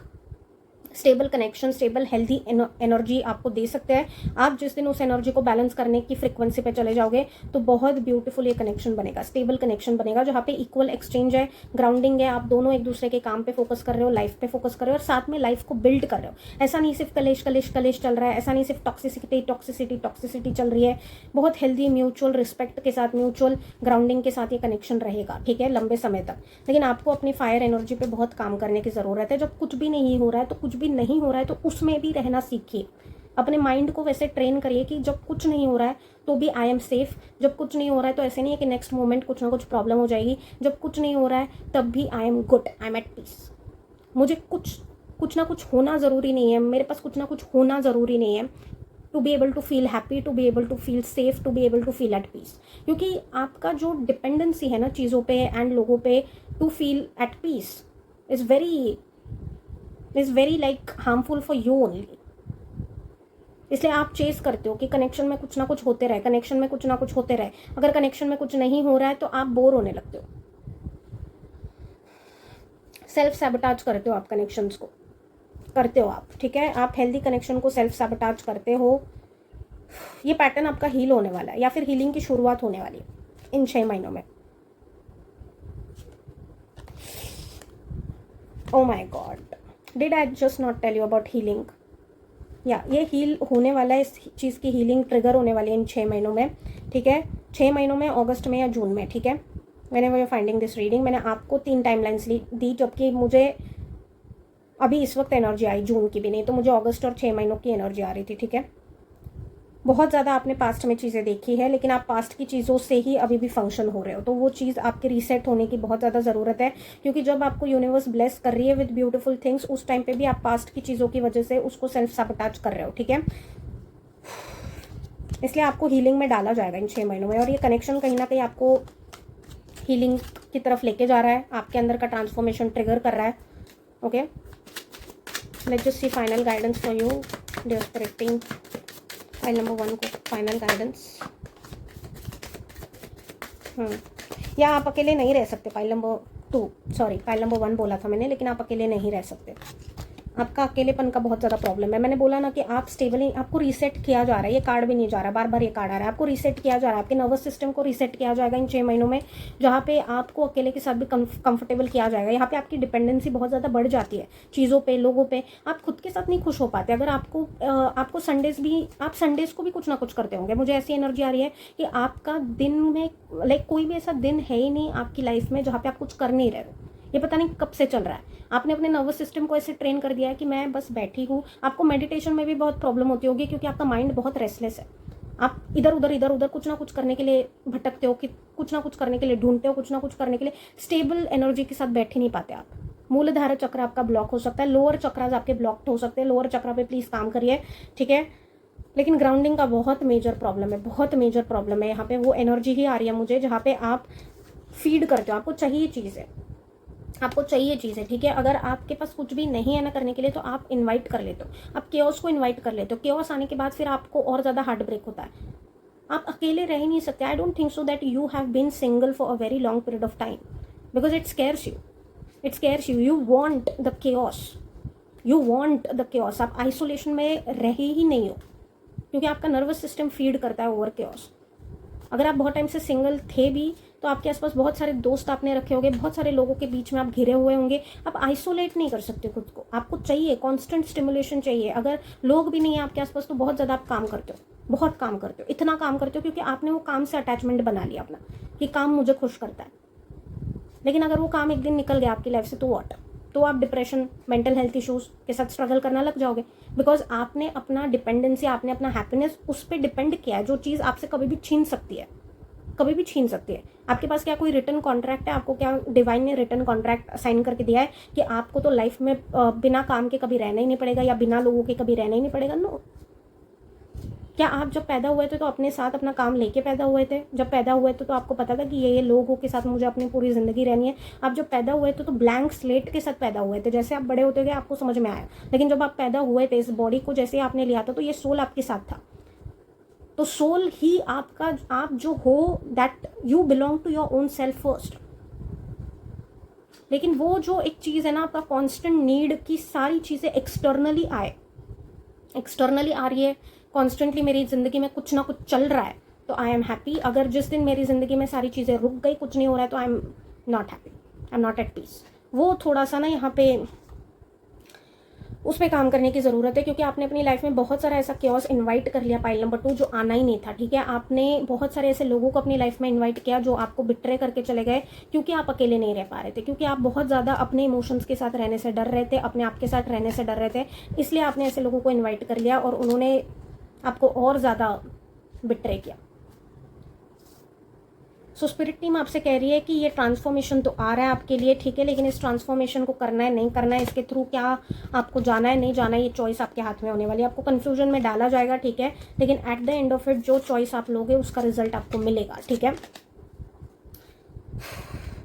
stable connection, stable healthy energy आपको दे सकते हैं। आप जिस दिन उस एनर्जी को बैलेंस करने की फ्रिक्वेंसी पे चले जाओगे, तो बहुत ब्यूटीफुल ये कनेक्शन बनेगा, स्टेबल कनेक्शन बनेगा, जहाँ पे इक्वल एक्सचेंज है, ग्राउंडिंग है, आप दोनों एक दूसरे के काम पे फोकस कर रहे हो, लाइफ पे फोकस कर रहे हो, और साथ में लाइफ को बिल्ड कर रहे हो। ऐसा नहीं सिर्फ कलेश कलेश कलेश चल रहा है, ऐसा नहीं सिर्फ टॉक्सिसिटी टॉक्सिसिटी टॉक्सिसिटी चल रही है, बहुत हेल्दी म्यूचुअल रिस्पेक्ट के साथ, म्यूचुअल ग्राउंडिंग के साथ ये कनेक्शन रहेगा, ठीक है, लंबे समय तक। लेकिन आपको अपनी फायर एनर्जी पे बहुत काम करने की ज़रूरत है। जब कुछ भी नहीं हो रहा है, तो कुछ भी नहीं हो रहा है, तो उसमें भी रहना सीखिए। अपने माइंड को वैसे ट्रेन करिए कि जब कुछ नहीं हो रहा है तो भी आई एम सेफ, जब कुछ नहीं हो रहा है तो ऐसे नहीं है कि नेक्स्ट मोमेंट कुछ ना कुछ प्रॉब्लम हो जाएगी, जब कुछ नहीं हो रहा है तब भी I am good, I am at peace. मुझे कुछ ना कुछ होना ज़रूरी नहीं है, मेरे पास कुछ ना कुछ होना ज़रूरी नहीं है to be able to feel happy, to be able to feel safe, to be able to feel at peace. क्योंकि आपका जो डिपेंडेंसी है ना चीज़ों पे एंड लोगों पे to feel at peace is very like harmful for you only. इसलिए आप चेस करते हो कि कनेक्शन में कुछ ना कुछ होते रहे, कनेक्शन में कुछ ना कुछ होते रहे। अगर कनेक्शन में कुछ नहीं हो रहा है तो आप बोर होने लगते हो, सेल्फ सैबोटाज करते हो, आप कनेक्शंस को करते हो आप, ठीक है। आप हेल्दी कनेक्शन को सेल्फ सैबोटाज करते हो। ये पैटर्न आपका हील होने वाला है, या फिर हीलिंग की शुरुआत होने वाली है इन 6 महीनों में। Oh my God, did I just not tell you about healing? या ये हील होने वाला है, इस चीज़ की हीलिंग ट्रिगर होने वाली है इन 6 महीनों में, ठीक है? 6 महीनों में, अगस्त में या जून में, ठीक है? Whenever you are finding this reading, मैंने आपको 3 टाइमलाइंस दी, जबकि मुझे अभी इस वक्त एनर्जी आई जून की भी नहीं, तो मुझे अगस्त और 6 महीनों की एनर्जी आ रही थी, ठीक है? बहुत ज़्यादा आपने पास्ट में चीज़ें देखी है, लेकिन आप पास्ट की चीज़ों से ही अभी भी फंक्शन हो रहे हो, तो वो चीज़ आपके रीसेट होने की बहुत ज़्यादा ज़रूरत है, क्योंकि जब आपको यूनिवर्स ब्लेस कर रही है विद ब्यूटीफुल थिंग्स, उस टाइम पे भी आप पास्ट की चीज़ों की वजह से उसको सेल्फ सबटाच कर रहे हो, ठीक है? इसलिए आपको हीलिंग में डाला जाएगा इन 6 महीनों में, और ये कनेक्शन कहीं ना कहीं आपको हीलिंग की तरफ लेके जा रहा है, आपके अंदर का ट्रांसफॉर्मेशन ट्रिगर कर रहा है। Okay, let's just see final guidance for you dear spirit team. File number 1 को फाइनल गाइडेंस। या आप अकेले नहीं रह सकते। File number 2, sorry file number 1 बोला था मैंने, लेकिन आप अकेले नहीं रह सकते। आपका अकेलेपन का बहुत ज़्यादा प्रॉब्लम है। मैंने बोला ना कि आप स्टेबल, आपको रीसेट किया जा रहा है। ये कार्ड भी नहीं जा रहा, बार बार ये कार्ड आ रहा है, आपको रीसेट किया जा रहा है। आपके नर्वस सिस्टम को रीसेट किया जाएगा इन 6 महीनों में, जहाँ पे आपको अकेले के साथ भी कंफर्टेबल किया जाएगा। यहाँ पे आपकी डिपेंडेंसी बहुत ज़्यादा बढ़ जाती है चीज़ों पे, लोगों पे। आप खुद के साथ नहीं खुश हो पाते। अगर आपको संडेज़ भी, आप संडेज़ को भी कुछ ना कुछ करते होंगे। मुझे ऐसी एनर्जी आ रही है कि आपका दिन में लाइक कोई भी ऐसा दिन है ही नहीं आपकी लाइफ में जहाँ पे आप कुछ कर नहीं रहे हो। ये पता नहीं कब से चल रहा है। आपने अपने नर्वस सिस्टम को ऐसे ट्रेन कर दिया है कि मैं बस बैठी हूँ। आपको मेडिटेशन में भी बहुत प्रॉब्लम होती होगी, क्योंकि आपका माइंड बहुत रेस्टलेस है। आप इधर उधर कुछ ना कुछ करने के लिए भटकते हो, कि कुछ ना कुछ करने के लिए ढूंढते हो, कुछ ना कुछ करने के लिए स्टेबल एनर्जी के साथ बैठ ही नहीं पाते आप। मूलाधार चक्र आपका ब्लॉक हो सकता है, लोअर चक्रास आपके ब्लॉक हो सकते हैं। लोअर चक्र पे प्लीज़ काम करिए, ठीक है? लेकिन ग्राउंडिंग का बहुत मेजर प्रॉब्लम है, बहुत मेजर प्रॉब्लम है। यहाँ पे वो एनर्जी ही आ रही है मुझे जहाँ पे आप फीड करते हो, आपको चाहिए चीज़ें, आपको चाहिए चीज़ें, ठीक है? अगर आपके पास कुछ भी नहीं है ना करने के लिए, तो आप इनवाइट कर लेते हो, आप केओस को इनवाइट कर लेते हो। केओस आने के बाद फिर आपको और ज़्यादा हार्ट ब्रेक होता है। आप अकेले रह ही नहीं सकते। I don't think so that you have been single for a very long period of time, because it scares you, it scares you. You want the chaos, you want the chaos. आप isolation में रहे ही नहीं हो, क्योंकि आपका nervous system feed करता है over chaos. अगर आप बहुत टाइम से सिंगल थे भी, तो आपके आसपास बहुत सारे दोस्त आपने रखे होंगे, बहुत सारे लोगों के बीच में आप घिरे हुए होंगे। आप आइसोलेट नहीं कर सकते खुद को, आपको चाहिए कांस्टेंट स्टिमुलेशन चाहिए। अगर लोग भी नहीं है आपके आसपास, तो बहुत ज़्यादा आप काम करते हो, बहुत काम करते हो, इतना काम करते हो क्योंकि आपने वो काम से अटैचमेंट बना लिया अपना, कि काम मुझे खुश करता है। लेकिन अगर वो काम एक दिन निकल गया आपकी लाइफ से, तो व्हाट? तो आप डिप्रेशन, मेंटल हेल्थ इश्यूज़ के साथ स्ट्रगल करना लग जाओगे, बिकॉज आपने अपना डिपेंडेंसी, आपने अपना हैप्पीनेस उस पर डिपेंड किया है, जो चीज़ आपसे कभी भी छीन सकती है, कभी भी छीन सकती है। आपके पास क्या कोई रिटर्न कॉन्ट्रैक्ट है? आपको क्या डिवाइन ने रिटर्न कॉन्ट्रैक्ट साइन करके दिया है कि आपको तो लाइफ में बिना काम के कभी रहना ही नहीं पड़ेगा, या बिना लोगों के कभी रहना ही नहीं पड़ेगा? नो। क्या आप जब पैदा हुए थे तो अपने साथ अपना काम लेके पैदा हुए थे? जब पैदा हुए थे तो आपको पता था कि ये लोगों के साथ मुझे अपनी पूरी ज़िंदगी रहनी है? आप जब पैदा हुए थे तो ब्लैंक स्लेट के साथ पैदा हुए थे। जैसे आप बड़े होते गए आपको समझ में आया, लेकिन जब आप पैदा हुए थे, इस बॉडी को जैसे आपने लिया था, तो ये सोल आपके साथ था। तो सोल ही आपका, आप जो हो, that you belong to your own self first. लेकिन वो जो एक चीज़ है ना, आपका कॉन्स्टेंट नीड की सारी चीज़ें एक्सटर्नली आए, एक्सटर्नली आ रही है कॉन्स्टेंटली, मेरी ज़िंदगी में कुछ ना कुछ चल रहा है, तो आई एम हैप्पी। अगर जिस दिन मेरी ज़िंदगी में सारी चीज़ें रुक गई, कुछ नहीं हो रहा है, तो I am not happy, I am not at peace. वो थोड़ा सा ना यहाँ पे उस पर काम करने की ज़रूरत है, क्योंकि आपने अपनी लाइफ में बहुत सारा ऐसा केओस इनवाइट कर लिया, पाइल नंबर 2, जो आना ही नहीं था, ठीक है? आपने बहुत सारे ऐसे लोगों को अपनी लाइफ में इनवाइट किया जो आपको बिट्रे करके चले गए, क्योंकि आप अकेले नहीं रह पा रहे थे, क्योंकि आप बहुत ज़्यादा अपने इमोशंस के साथ रहने से डर रहे थे, अपने आप के साथ रहने से डर रहे थे। इसलिए आपने ऐसे लोगों को इन्वाइट कर लिया और उन्होंने आपको और ज़्यादा बिट्रे किया। सो स्पिरिट टीम आपसे कह रही है कि ये ट्रांसफॉर्मेशन तो आ रहा है आपके लिए, ठीक है? लेकिन इस ट्रांसफॉर्मेशन को करना है, नहीं करना है, इसके थ्रू क्या आपको जाना है, नहीं जाना है, ये चॉइस आपके हाथ में होने वाली है। आपको कन्फ्यूजन में डाला जाएगा, ठीक है? लेकिन at the end of it जो चॉइस आप लोगे उसका रिजल्ट आपको मिलेगा, ठीक है?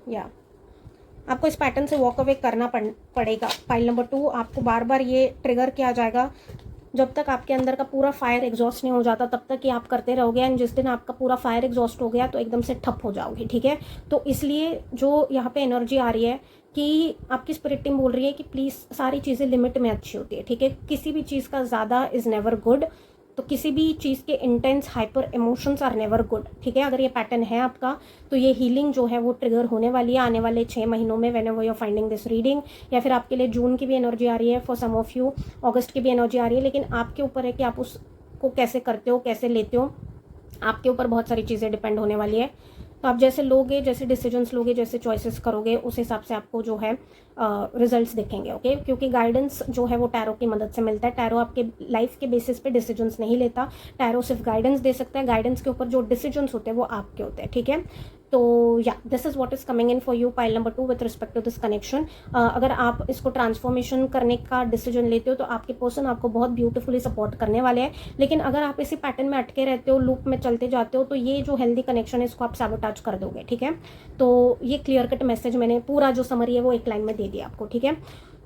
या आपको इस पैटर्न से वॉक अवे करना पड़ेगा। फाइल नंबर 2, आपको बार बार ये ट्रिगर किया जाएगा। जब तक आपके अंदर का पूरा फायर एग्जॉस्ट नहीं हो जाता, तब तक ही आप करते रहोगे। एंड जिस दिन आपका पूरा फायर एग्जॉस्ट हो गया, तो एकदम से ठप हो जाओगे, ठीक है? तो इसलिए जो यहाँ पे एनर्जी आ रही है कि आपकी स्पिरिट टीम बोल रही है कि प्लीज़ सारी चीज़ें लिमिट में अच्छी होती है, ठीक है? किसी भी चीज़ का ज़्यादा इज़ नेवर गुड। तो किसी भी चीज़ के intense hyper emotions are never good, ठीक है। अगर ये पैटर्न है आपका तो ये हीलिंग जो है वो ट्रिगर होने वाली है आने वाले 6 महीनों में, whenever you are finding this reading. या फिर आपके लिए जून की भी एनर्जी आ रही है, फॉर सम ऑफ यू अगस्त की भी एनर्जी आ रही है, लेकिन आपके ऊपर है कि आप उसको कैसे करते हो, कैसे लेते हो, आपके ऊपर बहुत सारी चीज़ें डिपेंड होने वाली है। तो आप जैसे लोगे, जैसे डिसीजंस लोगे, जैसे चॉइसेस करोगे, उस हिसाब से आपको जो है रिजल्ट्स दिखेंगे, ओके। क्योंकि गाइडेंस जो है वो टैरो की मदद से मिलता है। टैरो आपके लाइफ के बेसिस पे डिसीजंस नहीं लेता, टैरो सिर्फ गाइडेंस दे सकता है। गाइडेंस के ऊपर जो डिसीजंस होते हैं वो आपके होते हैं, ठीक है। तो या this is what is coming in for you pile number 2 with respect to this connection. अगर आप इसको ट्रांसफॉर्मेशन करने का डिसीजन लेते हो तो आपके पर्सन आपको बहुत ब्यूटीफुली सपोर्ट करने वाले हैं। लेकिन अगर आप इसी पैटर्न में अटके रहते हो, लूप में चलते जाते हो, तो ये जो हेल्दी कनेक्शन है इसको आप सैबोटाज कर दोगे, ठीक है। तो ये क्लियर कट मैसेज मैंने पूरा जो समरी है वो एक लाइन में दे दिया आपको, ठीक है।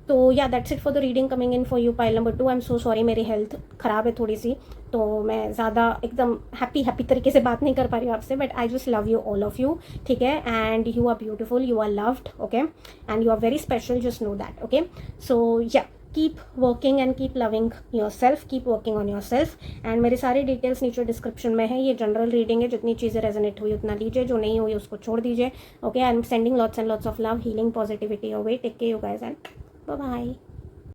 तो या that's it for the reading coming in for you pile number 2। I am so sorry, मेरी हेल्थ ख़राब है थोड़ी सी, तो मैं ज़्यादा एकदम हैप्पी तरीके से बात नहीं कर पा रही हूँ आपसे, but I just love you all of you, ठीक है। And you are beautiful, you are loved, okay, and you are very special, just know that, okay. So yeah keep working and keep loving yourself, keep working on yourself. And मेरे सारे details नीचे description में है। ये general reading है, जितनी चीज़ें resonate हुई उतना लीजिए, जो नहीं हुई उसको छोड़ दीजिए, okay. I am sending lots and lots of love, healing, positivity your way. Take care you guys and bye bye.